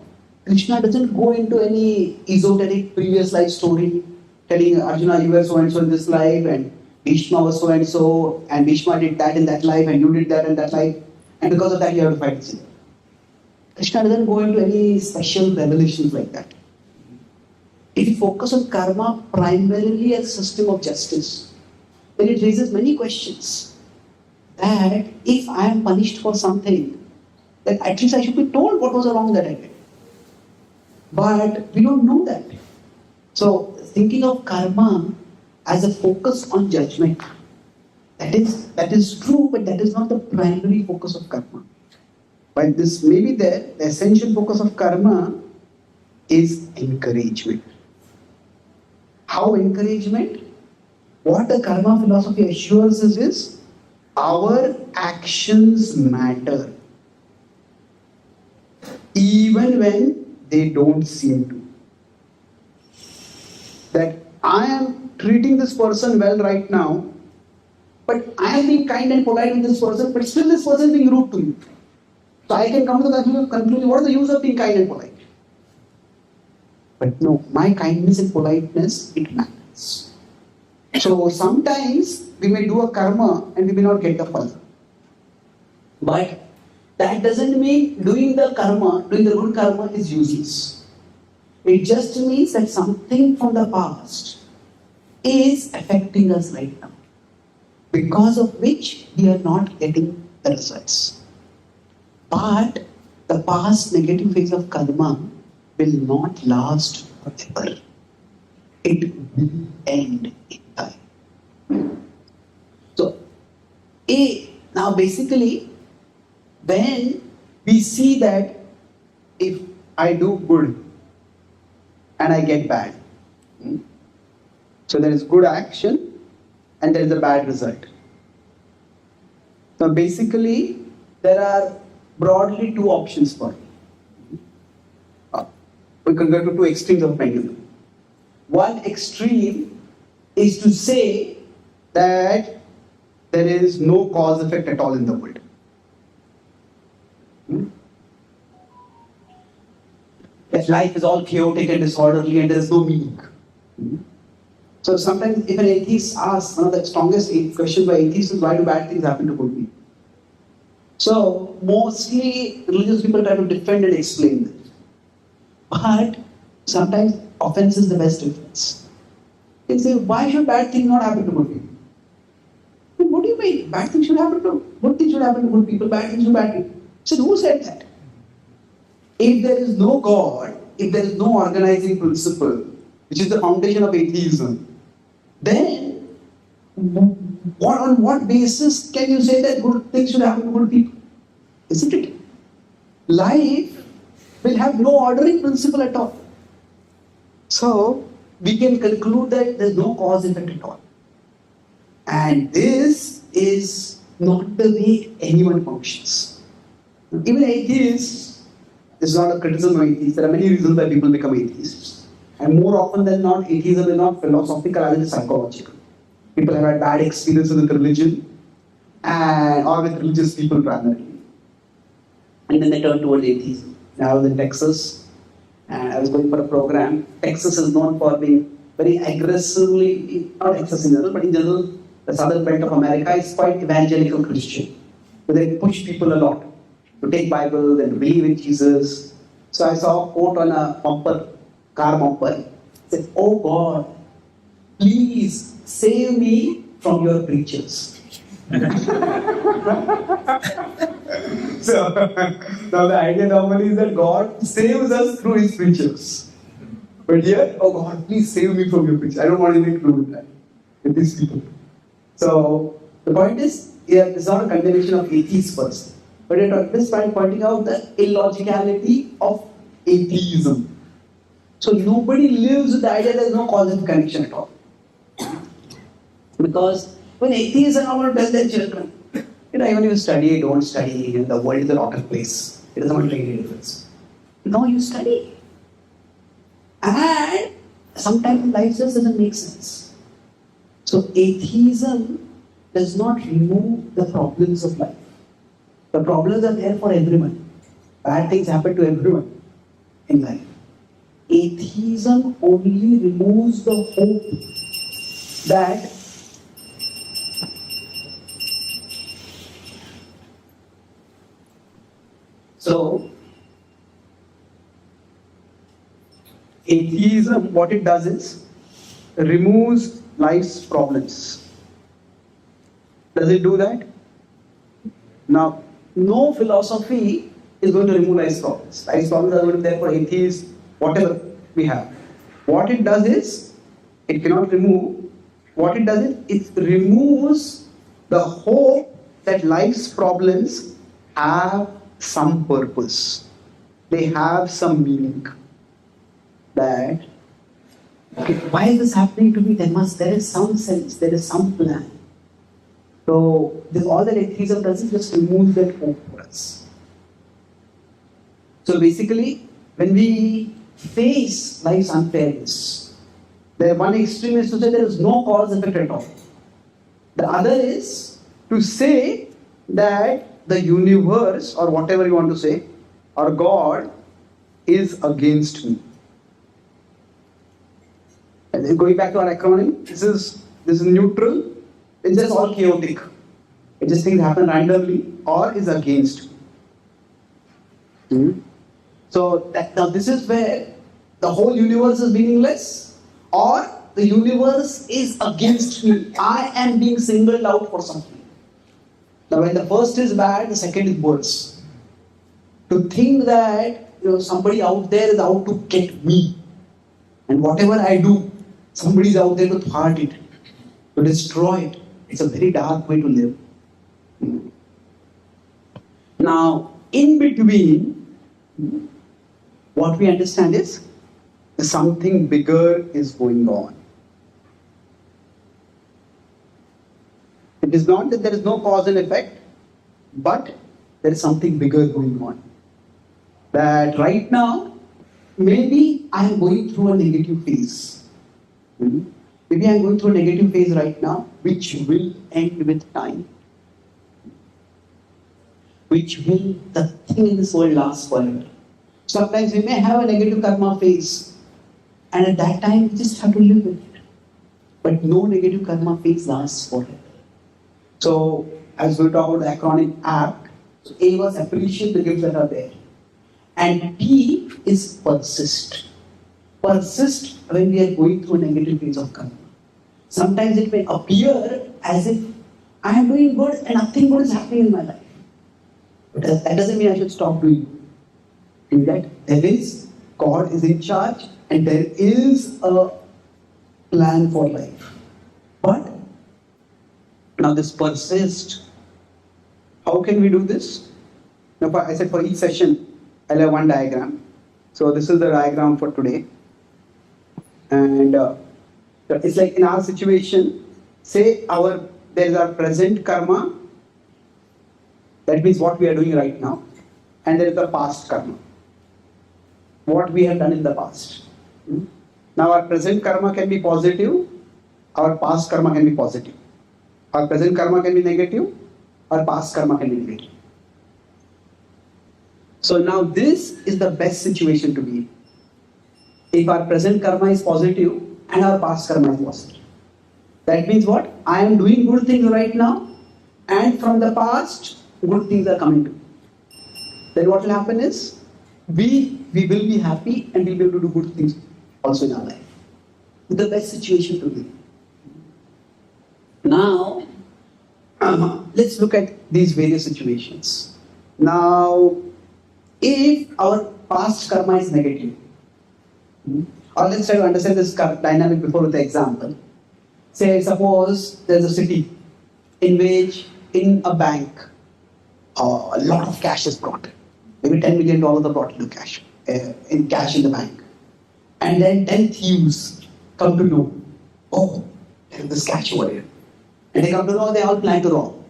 Krishna doesn't go into any esoteric previous life story, telling Arjuna, you were so and so in this life, and Bhishma was so and so, and Bhishma did that in that life, and you did that in that life, and because of that you have to fight sin. Krishna doesn't go into any special revelations like that. If you focus on karma primarily as a system of justice, then it raises many questions. That if I am punished for something, then at least I should be told what was the wrong that I did. But we don't know that. So thinking of karma as a focus on judgment, that is true, but that is not the primary focus of karma. While this may be there, the essential focus of karma is encouragement. How encouragement? What the karma philosophy assures us is, our actions matter, even when they don't seem to. That I am treating this person well right now, but I am being kind and polite with this person, but still this person is being rude to me. So I can come to the conclusion, what is the use of being kind and polite? But no, my kindness and politeness, it matters. So sometimes we may do a karma and we may not get the phala. But that doesn't mean doing the good karma is useless. It just means that something from the past is affecting us right now, because of which we are not getting the results. But the past negative phase of karma will not last forever. It will end in time. So, now basically, when we see that if I do good and I get bad, so there is good action and there is a bad result. Now basically, there are broadly two options for it. We can go to two extremes of pendulum. One extreme is to say that there is no cause effect at all in the world. that life is all chaotic and disorderly and there is no meaning. So sometimes if an atheist asks, one of the strongest questions by atheists is, why do bad things happen to good people? So mostly religious people try to defend and explain it. But sometimes offense is the best defense. They say, why should bad things not happen to good people? But what do you mean? Bad things should happen to good things should happen to good people, bad things to bad people. So who said that? If there is no God, if there is no organizing principle, which is the foundation of atheism, then on what basis can you say that good things should happen to good people? Isn't it? Life will have no ordering principle at all. So we can conclude that there is no cause effect at all. And this is not the way anyone functions. Even atheists, this is not a criticism of atheists, there are many reasons why people become atheists. And more often than not, atheism is not philosophical as it is psychological. People have had bad experiences with religion or with religious people primarily. And then they turn towards atheism. When I was in Texas and I was going for a program, Texas is known for being very aggressively, not Texas in general, but in general, the southern belt of America is quite evangelical Christian. So they push people a lot to take Bible and believe in Jesus. So I saw a quote on a bumper, car bumper. It said, "Oh God, please save me from your preachers." So now the idea normally is that God saves us through His preachers. But here, oh God, please save me from your preachers. I don't want anything to do with that, with these people. So the point is, it's not a condemnation of atheists first, but it's by pointing out the illogicality of atheism. So nobody lives with the idea there is no cause and connection at all. Because when atheists are not going to tell their children, even if you study, don't study, the world is a rotten place. It doesn't make any difference. No, you study. And sometimes life just doesn't make sense. So atheism does not remove the problems of life. The problems are there for everyone. Bad things happen to everyone in life. Atheism only removes the hope that atheism, what it does is removes life's problems. Does it do that? Now, no philosophy is going to remove life's problems. Life's problems are going to be there for atheists, whatever we have. What it does is, it cannot remove. What it does is, it removes the hope that life's problems have some purpose. They have some meaning. That, okay, why is this happening to me? There is some sense, there is some plan. So, all that atheism does is just remove that hope for us. So basically, when we face life's unfairness, the one extreme is to say there is no cause effect at all. The other is to say that the universe, or whatever you want to say, or God, is against me. And then going back to our acronym, this is neutral. It's just all chaotic. It just things happen randomly, or is against me. So now this is where the whole universe is meaningless, or the universe is against me. I am being singled out for something. Now when the first is bad, the second is worse. To think that somebody out there is out to get me, and whatever I do, somebody is out there to thwart it, to destroy it. It's a very dark way to live. Now, in between, what we understand is something bigger is going on. It is not that there is no cause and effect, but there is something bigger going on. That right now, maybe I am going through a negative phase. Maybe I am going through a negative phase right now, which will end with time. Which will, the thing in this world lasts forever. Sometimes we may have a negative karma phase, and at that time we just have to live with it. But no negative karma phase lasts forever. So, as we talk about the acronym ACT, so A was appreciate the gifts that are there. And P is persist. Persist when we are going through a negative phase of karma. Sometimes it may appear as if I am doing good and nothing good is happening in my life. But that doesn't mean I should stop doing good. In that there is, God is in charge and there is a plan for life. But now this persist, how can we do this? Now I said for each session I'll have one diagram. So this is the diagram for today. And it's like in our situation, say there is our present karma, that means what we are doing right now, and there is the past karma, what we have done in the past. Now our present karma can be positive, our past karma can be positive. Our present karma can be negative, our past karma can be negative. So now this is the best situation to be in. If our present karma is positive and our past karma is positive. That means what? I am doing good things right now, and from the past, good things are coming to me. Then what will happen is, we will be happy and we will be able to do good things also in our life. It's the best situation to be in. Now, let's look at these various situations. Now, if our past karma is negative, or let's try to understand this dynamic before with the example. Say, suppose there's a city in which, in a bank, a lot of cash is brought. Maybe $10 million are brought into cash, in cash in the bank. And then 10 thieves come to know, oh, there is this cash over here. And they come to know they all plan to rob.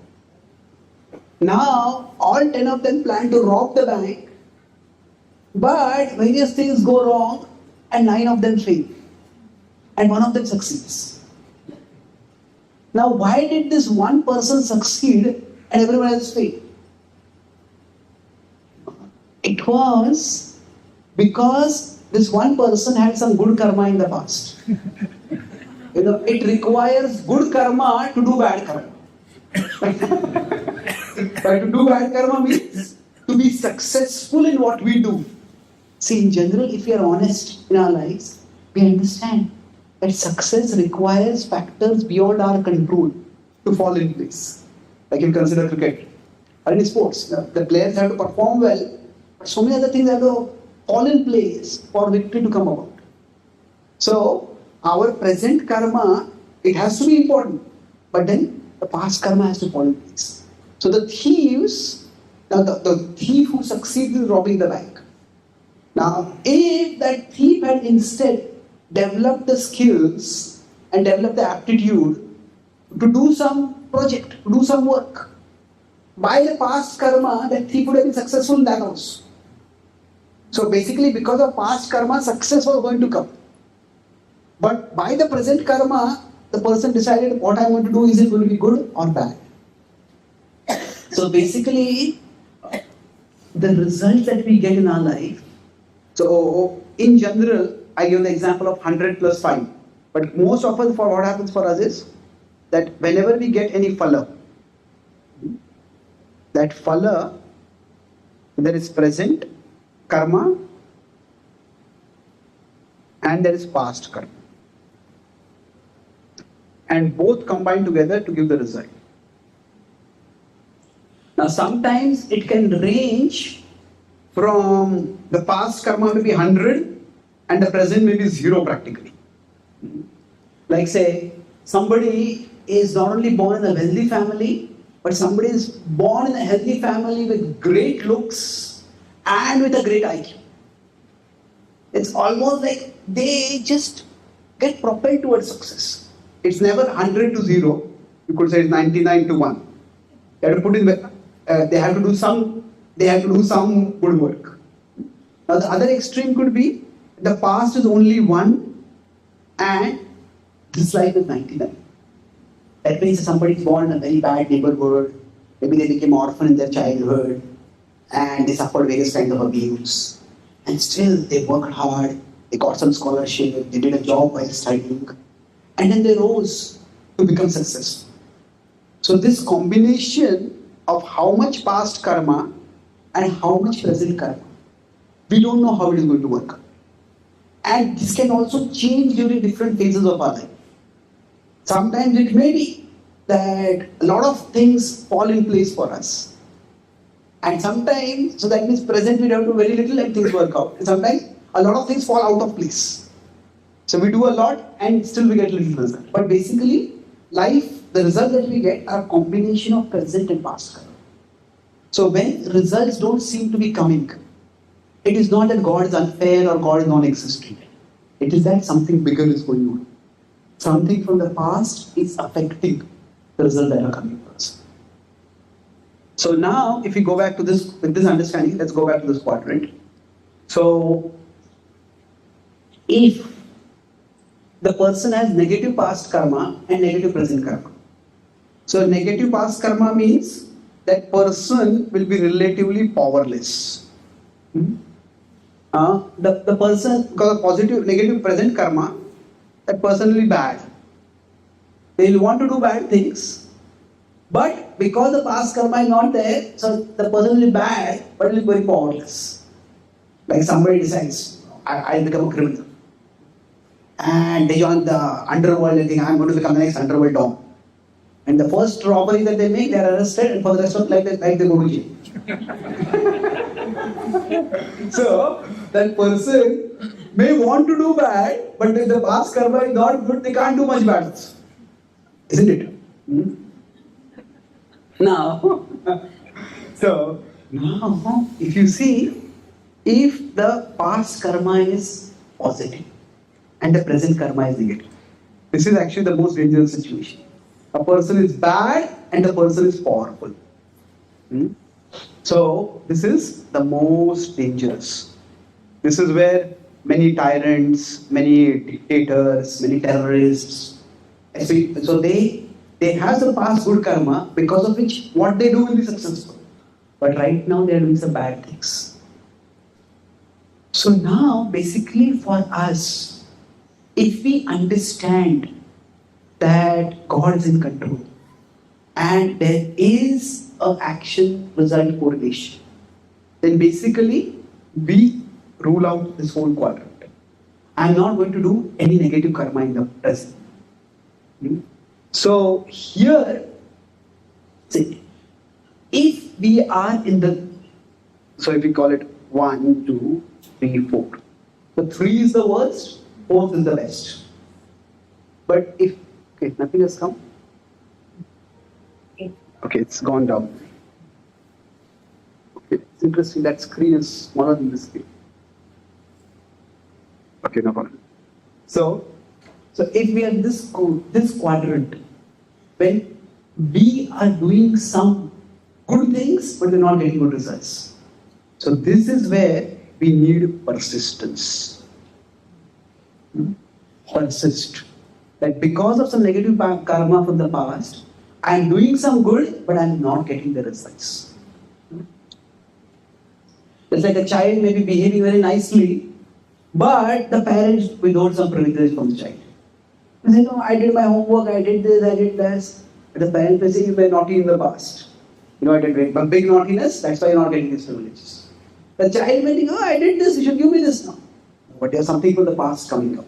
Now, all 10 of them plan to rob the bank, but various things go wrong and 9 of them fail. And 1 of them succeeds. Now, why did this one person succeed and everyone else fail? It was because this one person had some good karma in the past. It requires good karma to do bad karma. But to do bad karma means to be successful in what we do. See, in general, if we are honest in our lives, we understand that success requires factors beyond our control to fall in place. Like you consider cricket or in sports, the players have to perform well, but so many other things have to fall in place for victory to come about. So, our present karma, it has to be important, but then the past karma has to fall in place. So the thieves, now the thief who succeeds in robbing the bank. Now, if that thief had instead developed the skills and developed the aptitude to do some project, to do some work, by the past karma, that thief would have been successful in that also. So basically, because of past karma, success was going to come. But by the present karma, the person decided what I want to do, is it going to be good or bad? So basically, the results that we get in our life, so in general, I give the example of 100 plus 5. But most often for what happens for us is that whenever we get any phala, that phala, there is present karma and there is past karma. And both combine together to give the result. Now sometimes it can range from the past karma may be 100 and the present may be 0 practically. Like say, somebody is not only born in a wealthy family, but somebody is born in a healthy family with great looks and with a great IQ. It's almost like they just get propelled towards success. It's never 100 to 0. You could say it's 99 to 1. They have to put in, they have to do some good work. Now the other extreme could be the past is only 1 and this life is 99. That means somebody is born in a very bad neighborhood, maybe they became orphan in their childhood and they suffered various kinds of abuse. and still they worked hard, they got some scholarship, they did a job while studying, and then they rose to become successful. So this combination of how much past karma and how much present karma, we don't know how it is going to work. And this can also change during different phases of our life. Sometimes it may be that a lot of things fall in place for us. And sometimes, so that means present we have to do very little and things work out. And sometimes a lot of things fall out of place. So we do a lot and still we get little result. But basically, life, the results that we get are a combination of present and past karma. So when results don't seem to be coming, it is not that God is unfair or God is non-existent. It is that something bigger is going on. Something from the past is affecting the results that are coming for us. So now, if we go back to this, with this understanding, let's go back to this quadrant. So, if the person has negative past karma and negative present karma. So, negative past karma means that person will be relatively powerless. The person, because of positive, negative present karma, that person will be bad. They will want to do bad things, but because the past karma is not there, so the person will be bad, but will be very powerless. Like somebody decides, I'll become a criminal. And they join the underworld and think, I'm going to become the next underworld don. And the first robbery that they make, they are arrested, and for the rest of life, they go to jail. So, that person may want to do bad, but if the past karma is not good, they can't do much bad. Isn't it? Now, so, now, if you see, if the past karma is positive and the present karma is negative, this is actually the most dangerous situation. A person is bad and the person is powerful. So, this is the most dangerous. This is where many tyrants, many dictators, many terrorists, so they have some past good karma because of which what they do will be successful. But right now they are doing some bad things. So now basically for us, if we understand that God is in control and there is an action result correlation, then basically we rule out this whole quadrant. I'm not going to do any negative karma in the present. So here, see, if we are in the, so if we call it 1, 2, 3, 4. So 3 is the worst, 4 is the best. But if, okay, nothing has come. Okay, it's gone down. Okay, it's interesting, that screen is smaller than this screen. Okay, no problem. So if we are in this quadrant, when we are doing some good things, but we're not getting good results. So this is where we need persistence. Persist. That because of some negative karma from the past, I'm doing some good, but I'm not getting the results. It's like a child may be behaving very nicely, but the parents withhold some privilege from the child. They say, no, I did my homework, I did this, I did this. But the parents may say, you were naughty in the past. I did big naughtiness, that's why you're not getting these privileges. The child may think, oh, I did this, you should give me this now. But there's something from the past coming up.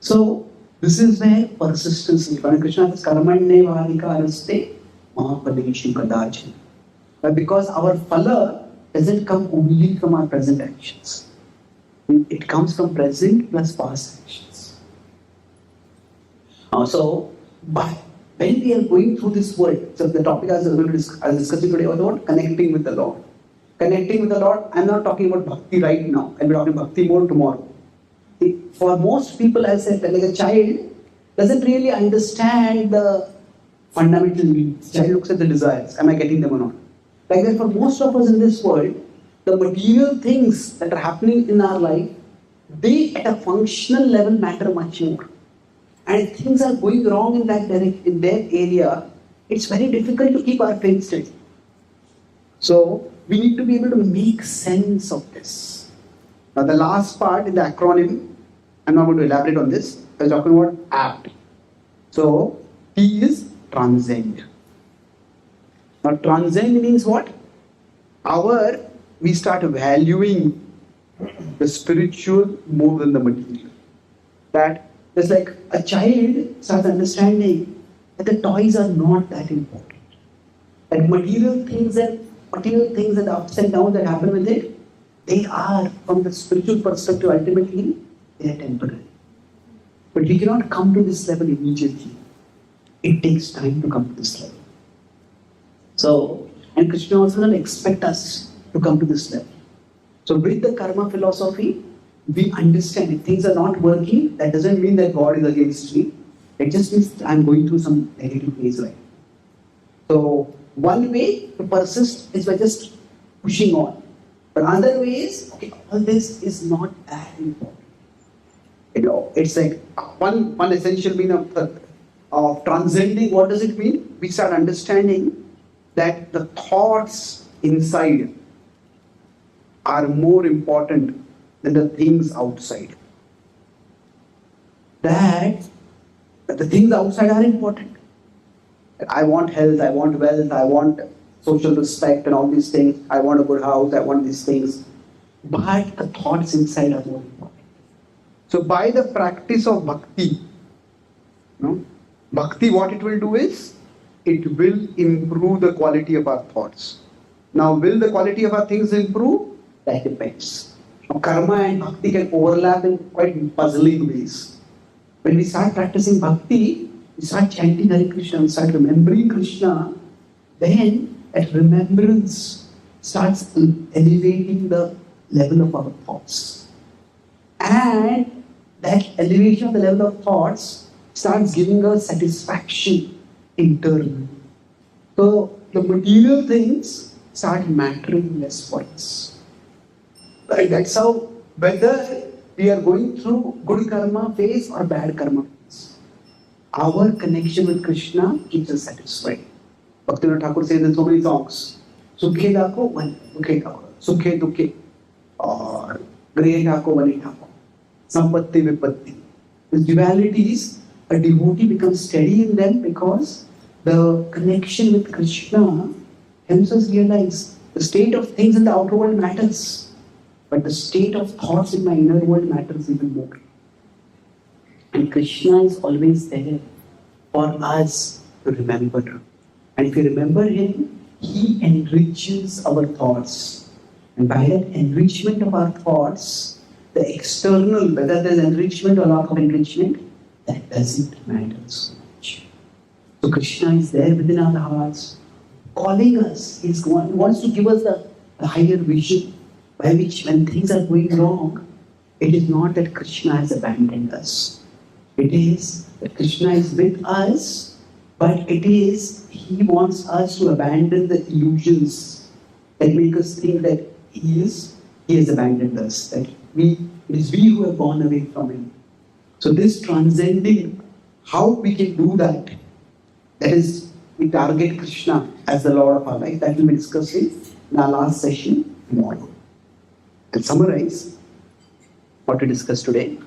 So, this is where persistence is. Krishna says, Karmanne Valikaraste Mahapadeshu Kadachan. But because our phala doesn't come only from our present actions. It comes from present plus past actions. But when we are going through this world, so the topic I was discussing today was about connecting with the Lord. Connecting with the Lord, I'm not talking about bhakti right now, I'll be talking bhakti more tomorrow. For most people, as I said, like a child doesn't really understand the fundamental needs. Child looks at the desires, am I getting them or not? Like that, for most of us in this world, the material things that are happening in our life, they at a functional level matter much more. And if things are going wrong in that area, it's very difficult to keep our faith steady. So we need to be able to make sense of this. Now the last part in the acronym, I'm not going to elaborate on this. We're talking about APT. So T is transcend. Now transcend means what? We start valuing the spiritual more than the material. That it's like a child starts understanding that the toys are not that important. That material things and the ups and downs that happen with it, they are, from the spiritual perspective, ultimately, they are temporary. But we cannot come to this level immediately. It takes time to come to this level. So, and Krishna also doesn't expect us to come to this level. So with the karma philosophy, we understand if things are not working, that doesn't mean that God is against me. It just means I'm going through some negative phase right. So one way to persist is by just pushing on. But another way is, okay, all this is not that important. It's like one essential meaning of transcending. What does it mean? We start understanding that the thoughts inside are more important than the things outside. That the things outside are important. I want health, I want wealth, I want social respect and all these things. I want a good house, I want these things. But the thoughts inside are more important. So by the practice of bhakti, bhakti, what it will do is, it will improve the quality of our thoughts. Now, will the quality of our things improve? That depends. Now, karma and bhakti can overlap in quite puzzling ways. When we start practicing bhakti, we start chanting Hare Krishna, we start remembering Krishna, then that remembrance starts elevating the level of our thoughts. And that elevation of the level of thoughts starts giving us satisfaction internally. So the material things start mattering less for us. Right? That's how, whether we are going through good karma phase or bad karma phase, our connection with Krishna keeps us satisfied. Bhaktivinoda Thakur says in so many songs, Sukhe Dako, Dukhe Dako, Sukhe Dukhe, or Grihe Dako, Vani Dako, Sampatti Vipatti. These dualities, a devotee becomes steady in them because the connection with Krishna helps us realize the state of things in the outer world matters, but the state of thoughts in my inner world matters even more. And Krishna is always there for us to remember. And if we remember Him, He enriches our thoughts. And by that enrichment of our thoughts, the external, whether there is enrichment or lack of enrichment, that doesn't matter so much. So Krishna is there within our hearts, calling us. He wants to give us the higher vision by which when things are going wrong, it is not that Krishna has abandoned us. It is that Krishna is with us, but it is He wants us to abandon the illusions that make us think that He has abandoned us, that it is we who have gone away from Him. So this transcending, how we can do that, that is, we target Krishna as the Lord of our life. That will be discussing in our last session tomorrow. I'll summarize what we discussed today.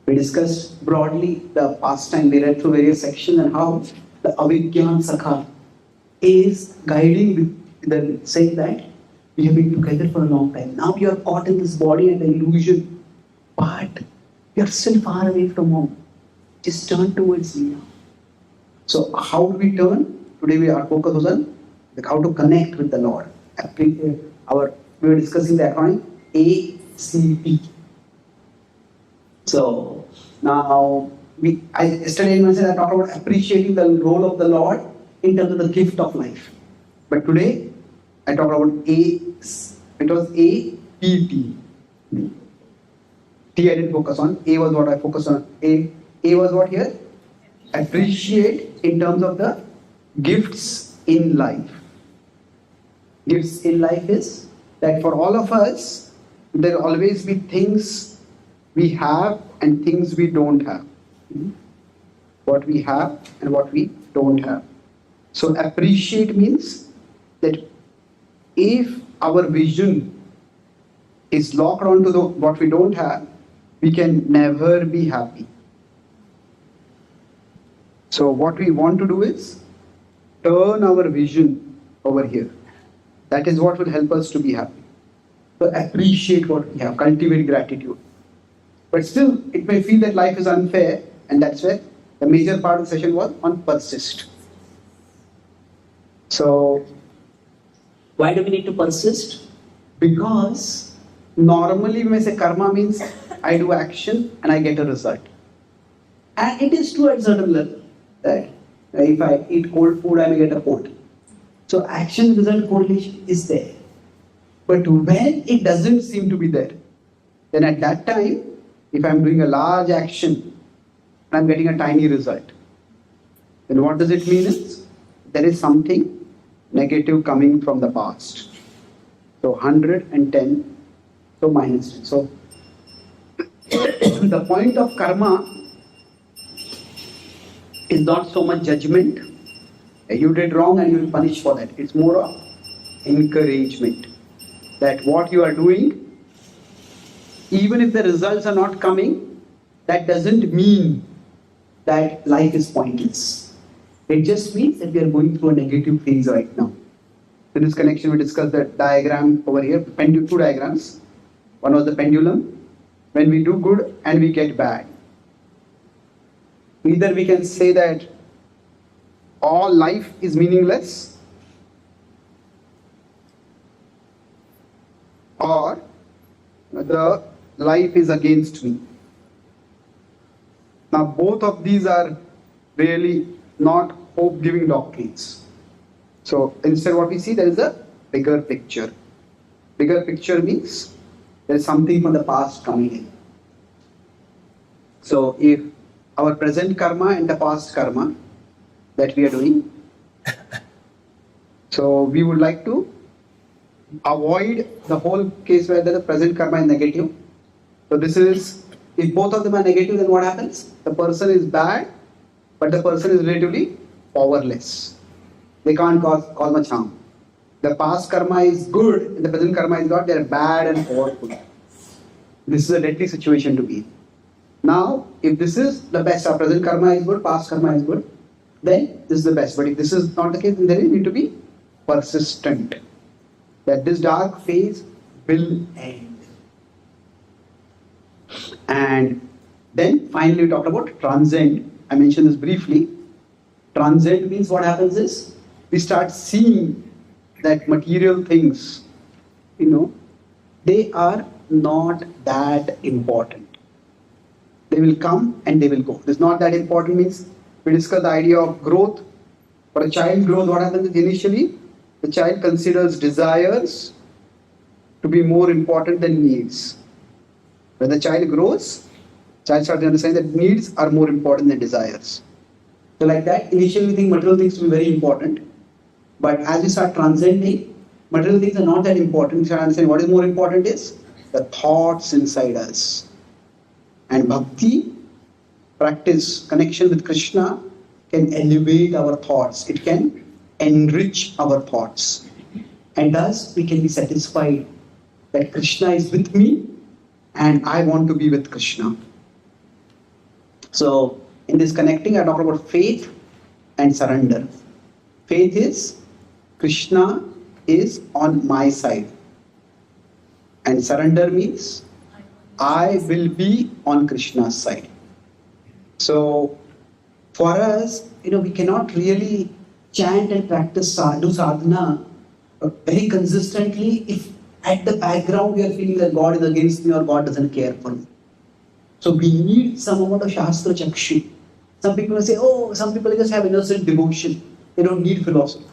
We discussed broadly the past time. We read through various sections and how the Avigyan Sakha is guiding, saying that we have been together for a long time. Now we are caught in this body and the illusion, but we are still far away from home. Just turn towards me now. So how do we turn? Today our focus was on how to connect with the Lord. We were discussing the acronym ACP. So now yesterday in my session I talked about appreciating the role of the Lord in terms of the gift of life. But today I talked about it was APT. T I didn't focus on. A was what I focused on. A was what here? Appreciate in terms of the gifts in life. Gifts in life is that for all of us, there will always be things we have and things we don't have. What we have and what we don't have. So appreciate means that if our vision is locked onto what we don't have, we can never be happy. So what we want to do is turn our vision over here. That is what will help us to be happy. So appreciate what we have, cultivate gratitude. But still, it may feel that life is unfair, and that's where the major part of the session was on persist. So, why do we need to persist? Because normally we may say karma means I do action and I get a result. And it is true at a certain level that if I eat cold food, I may get a cold. So action result correlation is there. But when it doesn't seem to be there, then at that time, if I'm doing a large action and I'm getting a tiny result, then what does it mean is there is something negative coming from the past. So 110, so minus 10. So the point of karma is not so much judgment. You did wrong and you will punish for that. It's more of encouragement. That what you are doing, even if the results are not coming, that doesn't mean that life is pointless. It just means that we are going through a negative phase right now. In this connection, we discussed the diagram over here, two diagrams. One was the pendulum. When we do good and we get bad. Either we can say that all life is meaningless, or the life is against me. Now both of these are really not hope-giving doctrines. So instead what we see, there is a bigger picture. Bigger picture means there is something from the past coming in. So if our present karma and the past karma that we are doing, so we would like to avoid the whole case where the present karma is negative. So this is, if both of them are negative, then what happens? The person is bad, but the person is relatively powerless. They can't cause much harm. The past karma is good, and the present karma is not. They are bad and powerful. This is a deadly situation to be in. Now, if this is the best, our present karma is good, past karma is good, then this is the best. But if this is not the case, then there you need to be persistent. That this dark phase will end. And then finally we talked about transcend. I mentioned this briefly. Transcend means what happens is we start seeing that material things, they are not that important. They will come and they will go. This not that important means we discussed the idea of growth. For a child growth, what happens is initially the child considers desires to be more important than needs. When the child grows, child starts to understand that needs are more important than desires. So like that, initially we think material things to be very important. But as we start transcending, material things are not that important. We start understanding what is more important is the thoughts inside us. And bhakti, practice, connection with Krishna can elevate our thoughts. It can enrich our thoughts. And thus we can be satisfied that Krishna is with me and I want to be with Krishna. So in this connecting, I talk about faith and surrender. Faith is Krishna is on my side. And surrender means I will be on Krishna's side. So for us, we cannot really chant and practice do sadhana very consistently if at the background we are feeling that God is against me or God doesn't care for me. So we need some amount of Shastra Chakshu. Some people will say, some people just have innocent devotion. They don't need philosophy.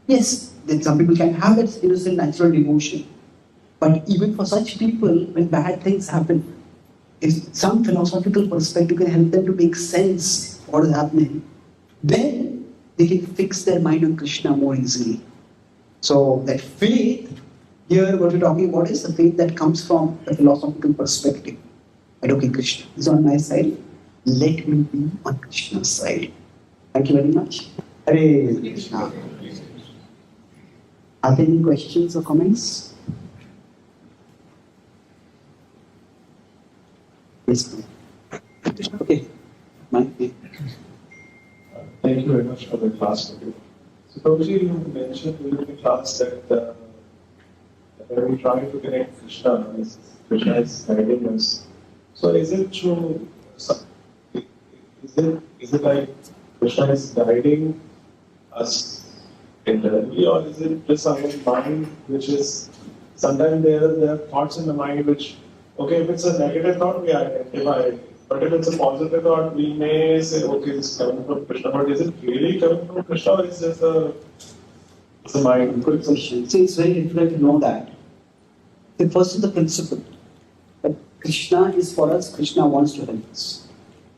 Yes, then some people can have that innocent natural devotion. But even for such people, when bad things happen, if some philosophical perspective can help them to make sense of what is happening, then they can fix their mind on Krishna more easily. So that faith, here what we're talking about is the faith that comes from the philosophical perspective. That okay, Krishna is on my side, let me be on Krishna's side. Thank you very much. Hare Krishna. Are there any questions or comments? Yes. Okay. Mike. Thank you very much for the class today. So, Prabhuji, you mentioned during the class that when we try to connect Krishna, Krishna is guiding us. So, is it true? Is it like Krishna is guiding us internally, or is it just our mind, which is sometimes there are thoughts in the mind which, okay, if it's a negative thought, we identify it. But if it's a positive thought, we may say, okay, it's coming from Krishna. But is it really coming from Krishna, or is it it's a mind? Good question. See, it's very difficult to know that. The first is the principle that Krishna is for us, Krishna wants to help us.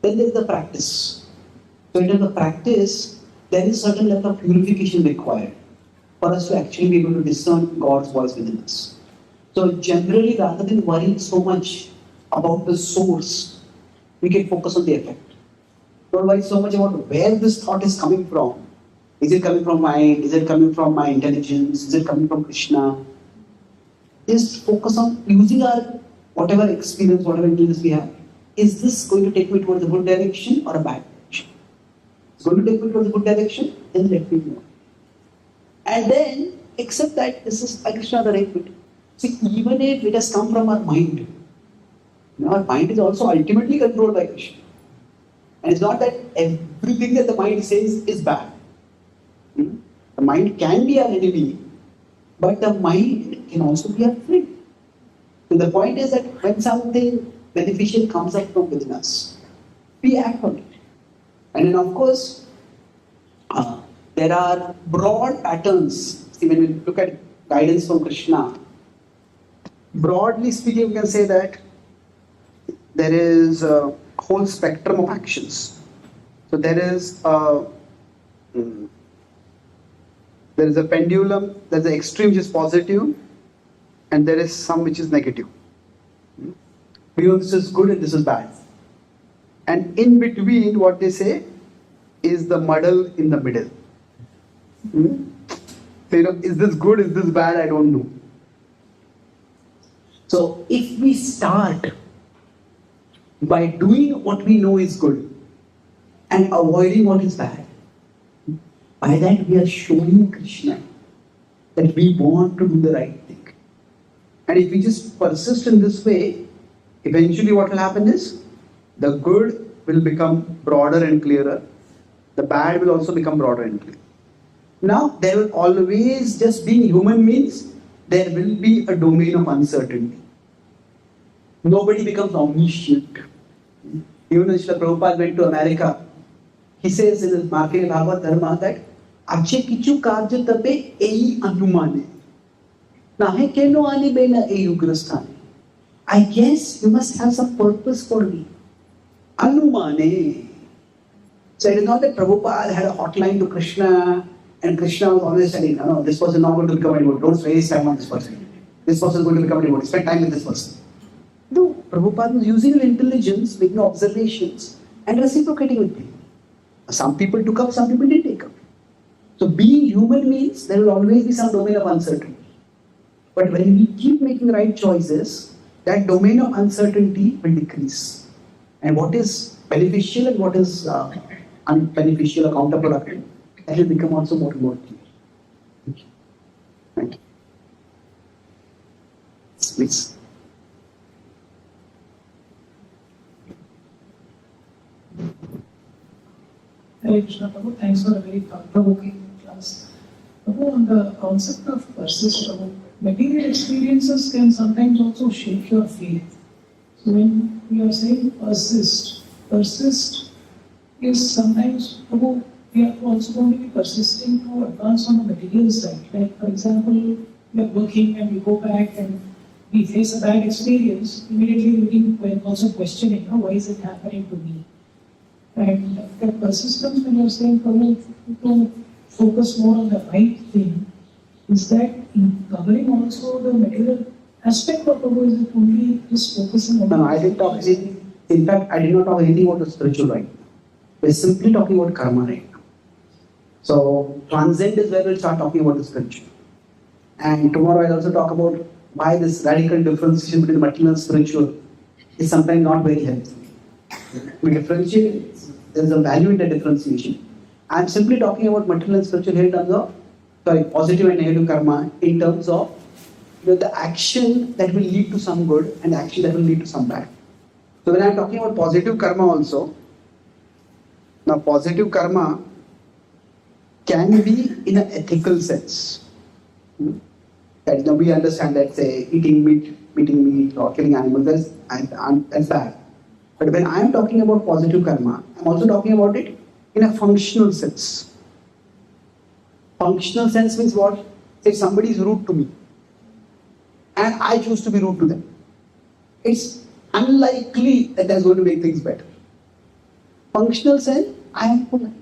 Then there is the practice. So in the practice, there is certain level of purification required for us to actually be able to discern God's voice within us. So generally, rather than worrying so much about the source, we can focus on the effect. Don't worry so much about where this thought is coming from. Is it coming from mind? Is it coming from my intelligence? Is it coming from Krishna? Just focus on using our whatever experience, whatever intelligence we have. Is this going to take me towards a good direction or a bad direction? It's going to take me towards a good direction, then let me know. And then accept that this is by Krishna the right way. See, even if it has come from our mind, our mind is also ultimately controlled by Krishna. And it's not that everything that the mind says is bad. The mind can be our enemy, but the mind can also be our friend. So the point is that when something beneficial comes up from within us, we act on it. And then of course, there are broad patterns. See, when we look at guidance from Krishna, broadly speaking, we can say that there is a whole spectrum of actions. So there is a pendulum, there's an extreme which is positive, and there is some which is negative. We know this is good and this is bad. And in between, what they say is the muddle in the middle. So, is this good, is this bad? I don't know. So if we start by doing what we know is good and avoiding what is bad, by that we are showing Krishna that we want to do the right thing. And if we just persist in this way, eventually what will happen is the good will become broader and clearer. The bad will also become broader and clearer. Now, there will always, just being human means, there will be a domain of uncertainty. Nobody becomes omniscient. Even when Srila Prabhupada went to America, he says in his Bhagavad Dharma that Ache kichu karja tabe ei anumane. Nahe keno ani bena ei ugrasthane. I guess you must have some purpose for me. Anumane. So it is not that Prabhupada had a hotline to Krishna and Krishna was always telling, no, this person is not going to become anymore. Don't waste time on this person. This person is going to become anymore. Spend time with this person. No, Prabhupada was using his intelligence, making observations and reciprocating with people. Some people took up, some people didn't take up. So being human means there will always be some domain of uncertainty. But when we keep making right choices, that domain of uncertainty will decrease. And what is beneficial and what is unbeneficial or counterproductive, that will become also more and more clear. Thank you. Thank you. Please. Hare Krishna Prabhu, thanks for a very thought-provoking class. Prabhu, on the concept of persist, Prabhu, material experiences can sometimes also shake your faith. So when we are saying persist is sometimes, Prabhu, we are also going to be persisting to advance on the material side. Like, for example, we are working and we go back and we face a bad experience, immediately we are also questioning, why is it happening to me? And that persistence, when you are saying, Prabhu, to focus more on the right thing, is that covering also the material aspect of Prabhu? Is it only just focusing on? No, I didn't talk anything. In fact, I did not talk anything about the spiritual right now. We're simply talking about karma right now. So, transcend is where we'll start talking about the spiritual. And tomorrow I'll also talk about why this radical differentiation between the material and spiritual. is sometimes not very helpful. We differentiate, there's a value in the differentiation. I'm simply talking about material and spiritual here in terms of, positive and negative karma in terms of the action that will lead to some good and the action that will lead to some bad. So when I'm talking about positive karma also, now positive karma can be in an ethical sense. That we understand that, say, eating meat or killing animals, that's bad. But when I am talking about positive karma, I'm also talking about it in a functional sense. Functional sense means what? Say somebody is rude to me and I choose to be rude to them. It's unlikely that that's going to make things better. Functional sense, I am polite.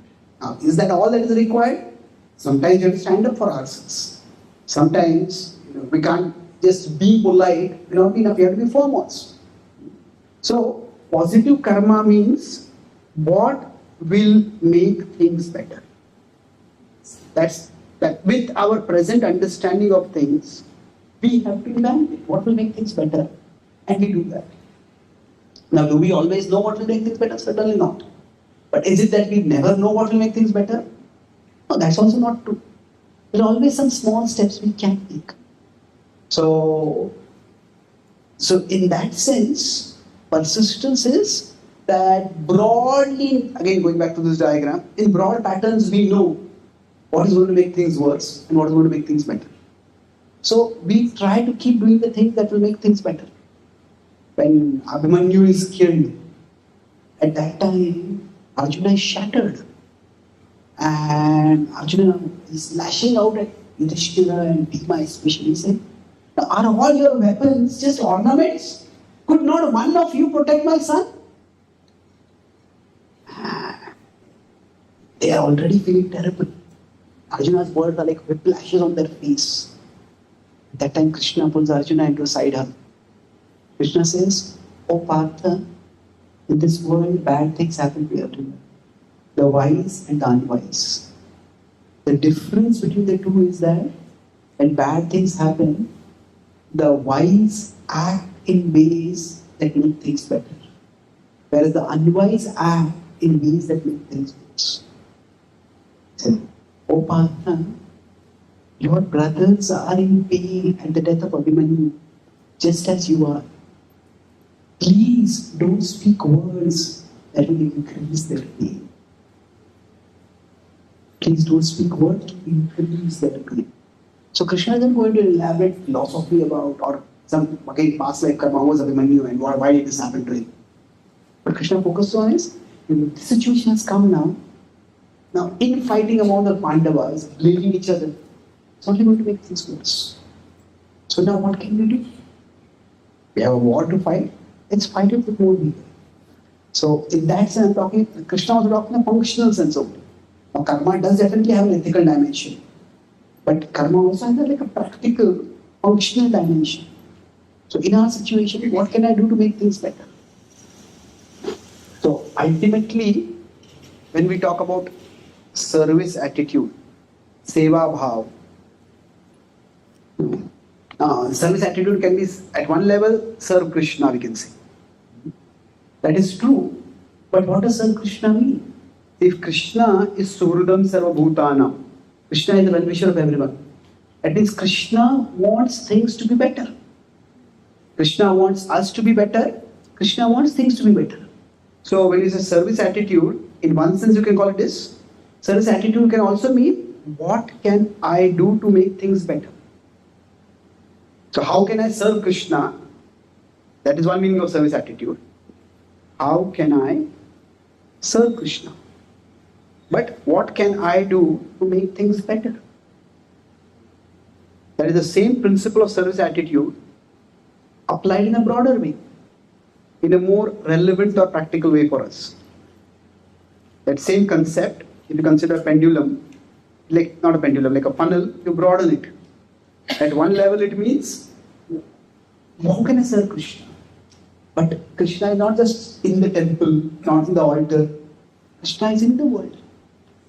Now, is that all that is required? Sometimes you have to stand up for ourselves. Sometimes we can't just be polite, we have to be firm also. So, positive karma means what will make things better. That with our present understanding of things, we have to evaluate what will make things better, and we do that. Now, do we always know what will make things better? Certainly not. But is it that we never know what will make things better? No, that's also not true. There are always some small steps we can take. So in that sense, persistence is that broadly, again going back to this diagram, in broad patterns we know what is going to make things worse and what is going to make things better. So we try to keep doing the things that will make things better. When Abhimanyu is killed, at that time Arjuna is shattered. And Arjuna is lashing out at Yudhishthira and Bhima especially, saying, "Are all your weapons just ornaments? Could not one of you protect my son?" They are already feeling terrible. Arjuna's words are like whiplashes on their face. At that time, Krishna pulls Arjuna into a side hug. Krishna says, "O Partha, in this world, bad things happen to everyone. The wise and the unwise. The difference between the two is that when bad things happen, the wise act in ways that make things better, whereas the unwise act in ways that make things worse." So, "O Partha, your brothers are in pain at the death of Abhimanyu, just as you are. Please don't speak words that will increase their pain. Please don't speak words to increase their pain." So Krishna isn't going to elaborate philosophy about, or some, again, past life karma was Abhimanyu and why did this happen to him. But Krishna focuses on is, this situation has come now. Now, infighting among the Pandavas, blaming each other, it's only going to make things worse. So now what can we do? We have a war to fight. Let's fight it with more vigor. So in that sense, Krishna was talking in a functional sense only. Now karma does definitely have an ethical dimension. But karma also has like a practical, functional dimension. So in our situation, what can I do to make things better? So ultimately, when we talk about service attitude, seva bhav, service attitude can be at one level, serve Krishna, we can say. That is true. But what does serve Krishna mean? If Krishna is Suhridam Sarva Bhutanam, Krishna is the well-wisher of everyone. That means Krishna wants things to be better. Krishna wants us to be better. Krishna wants things to be better. So when you say service attitude, in one sense you can call it this. Service attitude can also mean, what can I do to make things better? So how can I serve Krishna? That is one meaning of service attitude. How can I serve Krishna? But what can I do to make things better? That is the same principle of service attitude applied in a broader way, in a more relevant or practical way for us. That same concept, if you consider a pendulum, like not a pendulum, like a funnel, you broaden it. At one level it means, how can I serve Krishna? But Krishna is not just in the temple, not in the altar. Krishna is in the world.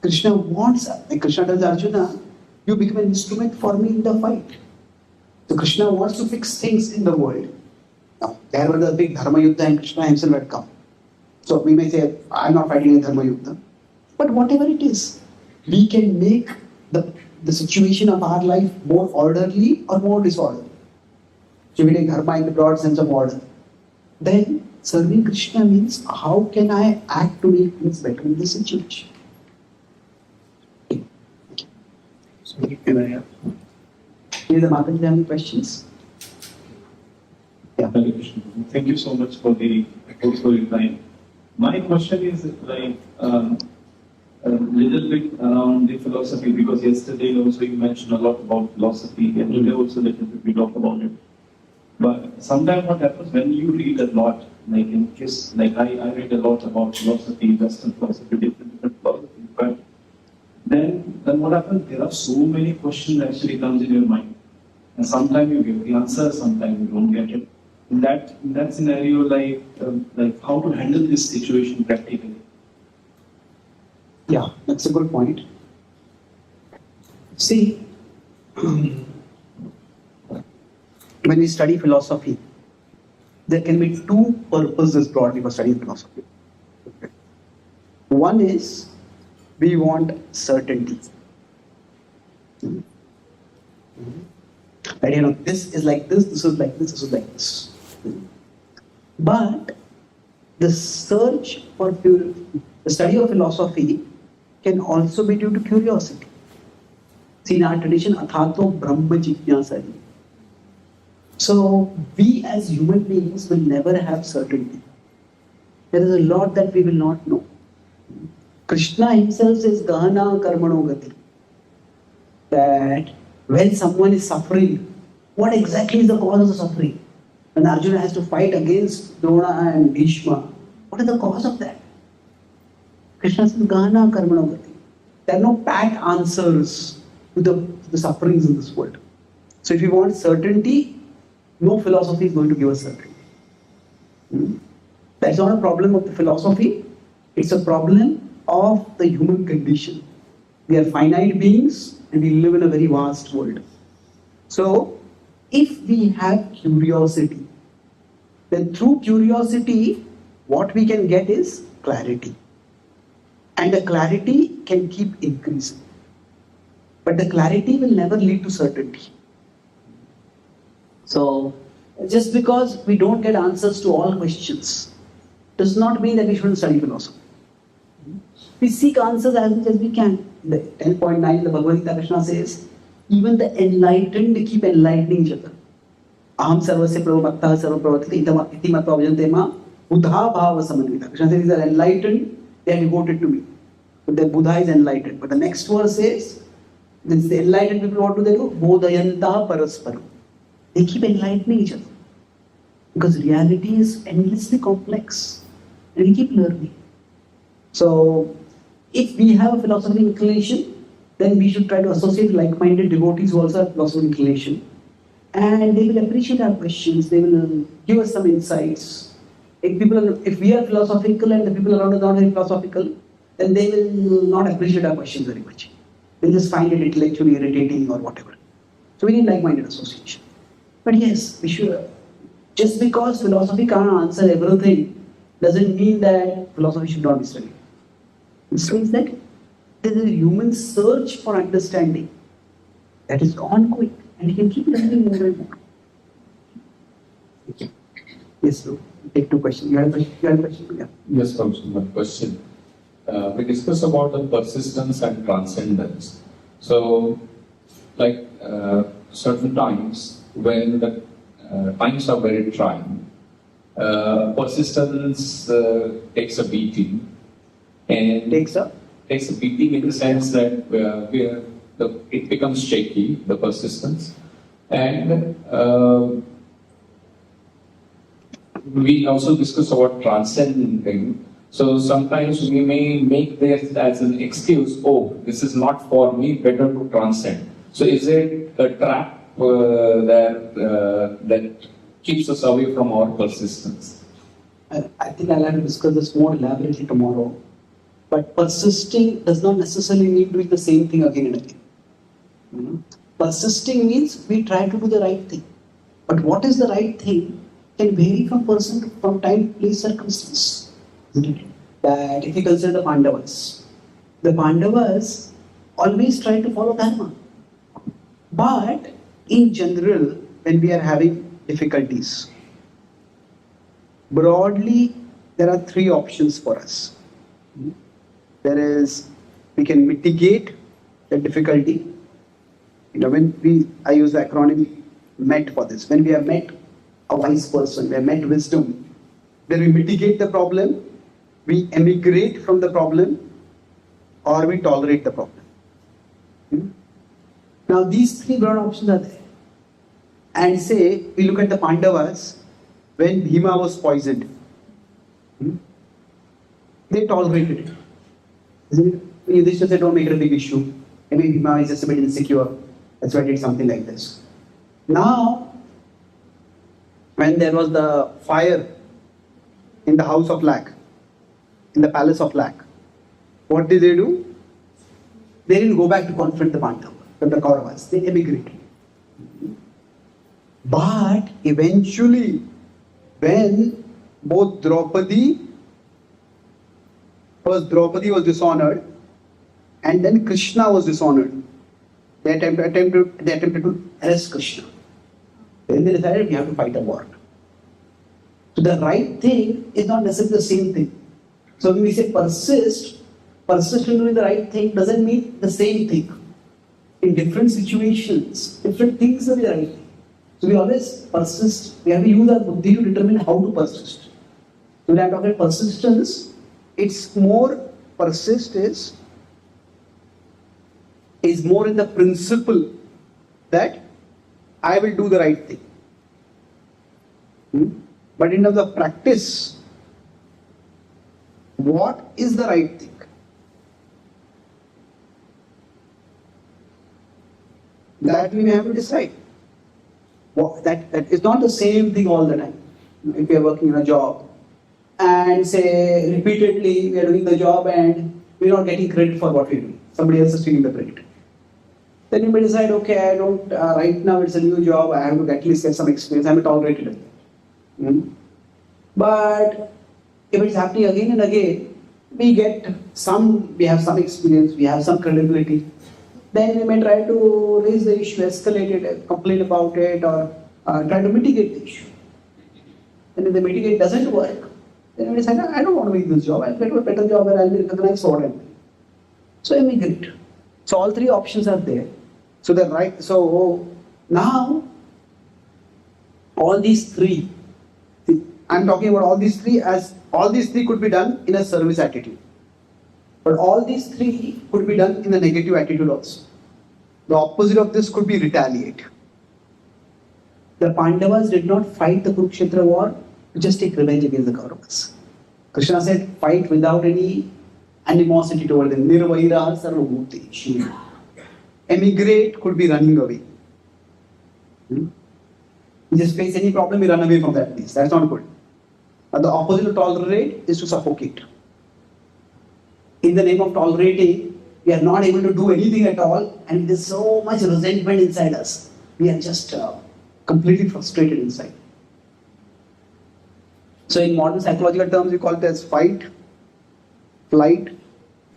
Krishna wants, like Krishna tells Arjuna, you become an instrument for me in the fight. So Krishna wants to fix things in the world. Now, there was a big Dharma Yuddha and Krishna himself had come. So we may say, I'm not fighting a Dharma Yuddha. But whatever it is, we can make the situation of our life more orderly or more disorderly. So we take Dharma in the broad sense of order. Then serving Krishna means how can I act to make things better in this situation? So can I have? Either Mataji, have any questions? Yeah. Hare Krishna. Thank you so much for the time. My question is a little bit around the philosophy, because yesterday also you mentioned a lot about philosophy, and today also little bit we talk about it. But sometimes what happens when you read a lot, like in case, like I read a lot about philosophy, Western philosophy, different philosophy, but then what happens, there are so many questions that actually comes in your mind. And sometimes you get the answer, sometimes you don't get it. In that scenario, like how to handle this situation practically? Yeah, that's a good point. See, when we study philosophy, there can be two purposes broadly for studying philosophy. One is we want certainty. That this is like this is like this is like this. But the search for the study of philosophy can also be due to curiosity. See, in our tradition, athato brahma jignasa. So we as human beings will never have certainty. There is a lot that we will not know. Krishna himself says gahana karmano gati. That when someone is suffering, what exactly is the cause of the suffering? When Arjuna has to fight against Drona and Bhishma, what is the cause of that? Krishna says gahana karmano gati. There are no pat answers to the sufferings in this world. So if you want certainty, no philosophy is going to give us certainty. That's not a problem of the philosophy, it's a problem of the human condition. We are finite beings and we live in a very vast world. So, if we have curiosity, then through curiosity, what we can get is clarity. And the clarity can keep increasing. But the clarity will never lead to certainty. So, just because we don't get answers to all questions, does not mean that we shouldn't study philosophy. We seek answers as much as we can. The 10.9, the Bhagavad Gita, Krishna says, even the enlightened keep enlightening each other. Aham sarvasya prabhavatta sarva pravatita iti matva vajante ma buddha bhava samanvita. Krishna says, these are enlightened, they are devoted to me. But the Buddha is enlightened. But the next verse says, since the enlightened people, what do? Bodhayanta parasparam. They keep enlightening each other. Because reality is endlessly complex. And we keep learning. So, if we have a philosophical inclination, then we should try to associate like-minded devotees who also have philosophical inclination. And they will appreciate our questions, they will give us some insights. If we are philosophical and the people around us are not very philosophical, then they will not appreciate our questions very much. They'll just find it intellectually irritating or whatever. So we need like-minded association. But yes, we should. Just because philosophy can't answer everything doesn't mean that philosophy should not be studied. It means that there is a human search for understanding that is ongoing and you can keep learning more and more. Okay. Yes, so take two questions. You have a question? Yeah. Yes, also one question. We discussed about the persistence and transcendence. So, like certain times when the times are very trying, persistence takes a beating, and takes a beating in the sense that it becomes shaky, the persistence, and we also discussed about transcending. So sometimes we may make this as an excuse, oh, this is not for me, better to transcend. So is it a trap that keeps us away from our persistence? I think I'll have to discuss this more elaborately tomorrow. But persisting does not necessarily mean doing the same thing again and again. Persisting means we try to do the right thing. But what is the right thing can vary from person from time, place, circumstance. Isn't it? That if you consider the Pandavas always try to follow Dharma. But in general, when we are having difficulties, broadly there are three options for us. There is, we can mitigate the difficulty. I use the acronym MET for this. When we have met a wise person, we have met wisdom, then we mitigate the problem, we emigrate from the problem, or we tolerate the problem. Now these three broad options are there. And say, we look at the Pandavas, when Bhima was poisoned, they tolerated it. Isn't it? Yudhishthira said, don't make it a big issue. Maybe Bhima is just a bit insecure. That's why I did something like this. Now, when there was the fire in the house of Lac, in the palace of Lac, what did they do? They didn't go back to confront the Pandavas, the Kauravas. They emigrated. But eventually, when both Draupadi was dishonored, and then Krishna was dishonored, they attempted to arrest Krishna. Then they decided we have to fight a war. So the right thing is not necessarily the same thing. So when we say persist in doing the right thing doesn't mean the same thing. In different situations, different things are the right thing. So we always persist. We have to use our buddhi to determine how to persist. So when I'm talking about persistence, it's more persist is more in the principle that I will do the right thing. But in terms of practice, what is the right thing? That we may have to decide. That is not the same thing all the time. If we are working in a job and say repeatedly we are doing the job and we are not getting credit for what we do. Somebody else is taking the credit. Then you may decide, okay, I don't, right now it's a new job, I have to at least get some experience, I am tolerated it. But if it's happening again and again, we have some experience, we have some credibility. Then we may try to raise the issue, escalate it, complain about it, or try to mitigate the issue. And if the mitigate doesn't work, then we decide, I don't want to make this job, I'll get a better job where I'll be recognized for what I'm doing. So emigrate. So all three options are there. So now all these three, I'm talking about all these three as all these three could be done in a service attitude. But all these three could be done in a negative attitude also. The opposite of this could be retaliate. The Pandavas did not fight the Kurukshetra war to just take revenge against the Kauravas. Krishna said, fight without any animosity toward them. Nirvaira sarvabhuteshu. Emigrate could be running away. You just face any problem, you run away from that place. That's not good. But the opposite of tolerate is to suffocate. In the name of tolerating, we are not able to do anything at all, and there's so much resentment inside us. We are just completely frustrated inside. So in modern psychological terms, we call it as fight, flight,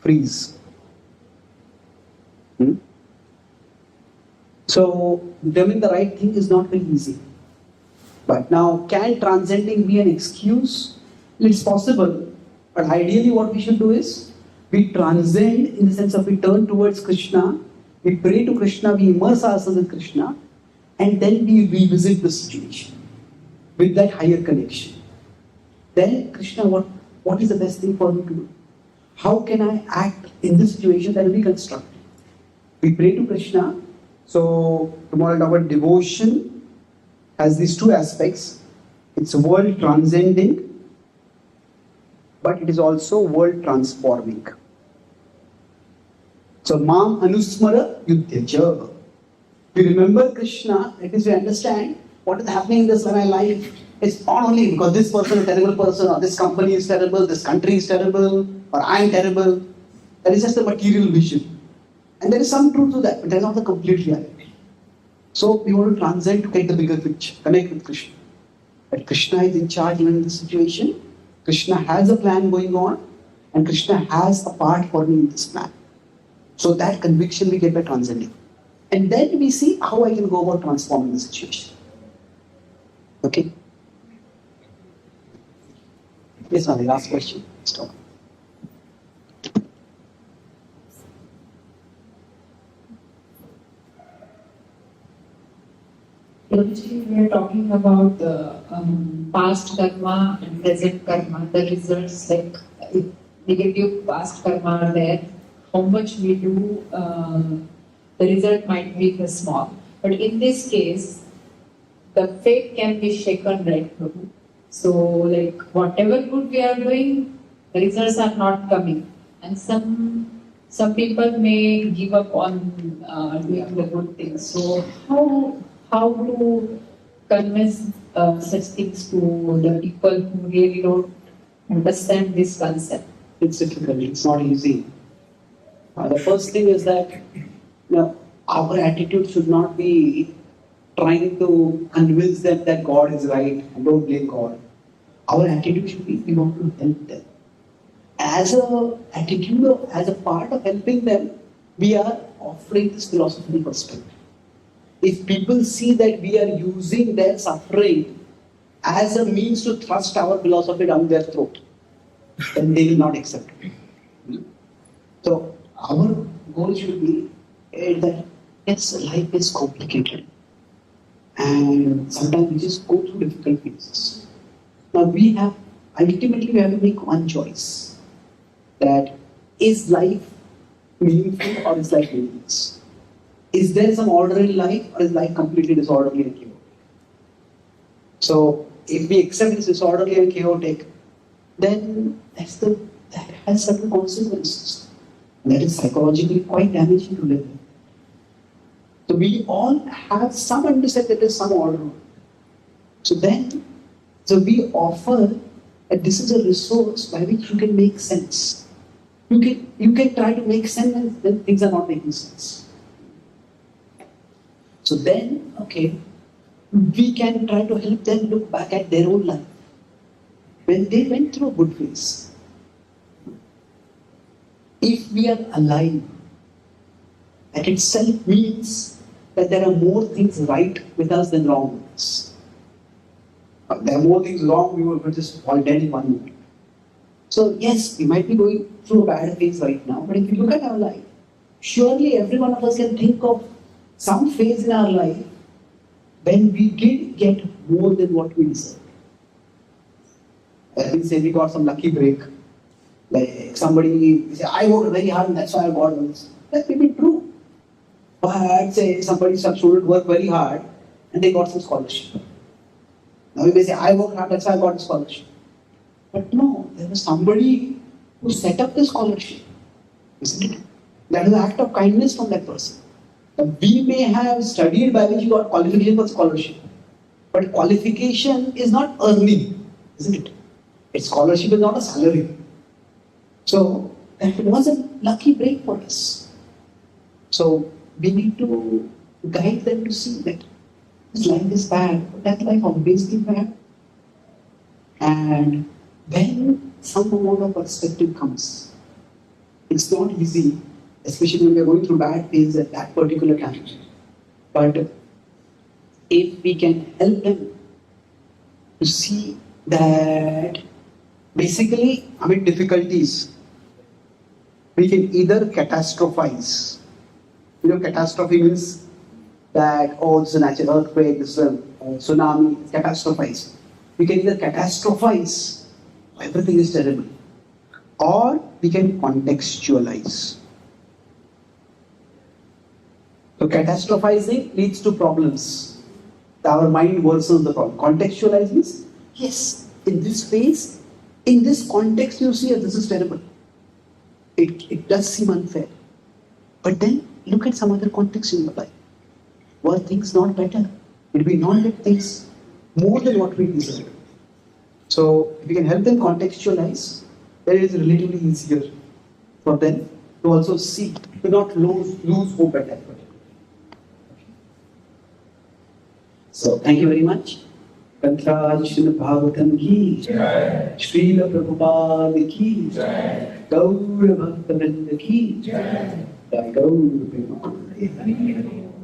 freeze. So determining the right thing is not very easy. But now, can transcending be an excuse? It's possible. But ideally what we should do is, we transcend in the sense of we turn towards Krishna, we pray to Krishna, we immerse ourselves in Krishna, and then we revisit the situation with that higher connection. Then Krishna, what is the best thing for me to do? How can I act in this situation that will be constructive? We pray to Krishna. So tomorrow I'll talk about devotion has these two aspects. It's world transcending, but it is also world transforming. So Mam Anusmara Yudhyacha. We remember Krishna, that is we understand what is happening in this life. It's not only because this person is a terrible person, or this company is terrible, this country is terrible, or I am terrible. That is just a material vision. And there is some truth to that, but that is not the complete reality. So we want to transcend to get the bigger picture, connect with Krishna. But Krishna is in charge even in this situation. Krishna has a plan going on, and Krishna has a part for me in this plan. So that conviction we get by transcending. And then we see how I can go about transforming the situation. Okay? Yes, my last question. Stop. Guruji, we are talking about the past karma and present karma, the results, like if negative past karma are there, how much we do, the result might be small. But in this case, the faith can be shaken, right, Prabhu? So, like, whatever good we are doing, the results are not coming. And some people may give up on doing the good things. So, how to convince such things to the people who really don't understand this concept? It's difficult, it's not easy. The first thing is that our attitude should not be trying to convince them that God is right and don't blame God. Our attitude should be we want to help them. As a part of helping them, we are offering this philosophical perspective. If people see that we are using their suffering as a means to thrust our philosophy down their throat, then they will not accept it. So our goal should be that yes, life is complicated and sometimes we just go through difficult phases. Now ultimately we have to make one choice, that is life meaningful or is life meaningless? Is there some order in life or is life completely disorderly and chaotic? So if we accept it's disorderly and chaotic, then that has certain consequences. That is psychologically quite damaging to live with. So we all have some understanding that there is some order. So we offer that this is a resource by which you can make sense. You can try to make sense when things are not making sense. So then, we can try to help them look back at their own life. When they went through a good phase, if we are alive, that itself means that there are more things right with us than wrong with us. There are more things wrong, we will just fall dead in 1 minute. So yes, we might be going through a bad phase right now, but if you look at our life, surely every one of us can think of some phase in our life when we did get more than what we deserved. Let me say we got some lucky break. Like somebody say, I worked very hard and that's why I got this. That may be true. But say some student worked very hard and they got some scholarship. Now we may say, I worked hard, that's why I got the scholarship. But no, there was somebody who set up the scholarship. Isn't it? That is an act of kindness from that person. We may have studied by which you got qualification for scholarship. But qualification is not earning, isn't it? Its scholarship is not a salary. So that was a lucky break for us. So we need to guide them to see that this life is bad, but that life always be bad. And when some amount of perspective comes, it's not easy, especially when we are going through bad phase at that particular time. But if we can help them to see that basically, amid difficulties, we can either catastrophize. Catastrophe means that, this is a natural earthquake, this is a tsunami, catastrophize. We can either catastrophize, everything is terrible, or we can contextualize. So catastrophizing leads to problems. Our mind worsens the problem. Contextualize means, yes, in this phase, in this context you see this is terrible. It does seem unfair. But then look at some other context in your life. Were things not better? Did we not get things more than what we deserve? So if we can help them contextualize, then it is relatively easier for them to also see, to not lose hope at that point. So thank you very much. Kantraj Srimad Bhagavatam ki Jai, Srila Prabhupada ki Jai, Gaur Bhakta Vrinda ki Jai, Jai Gaur Premanande.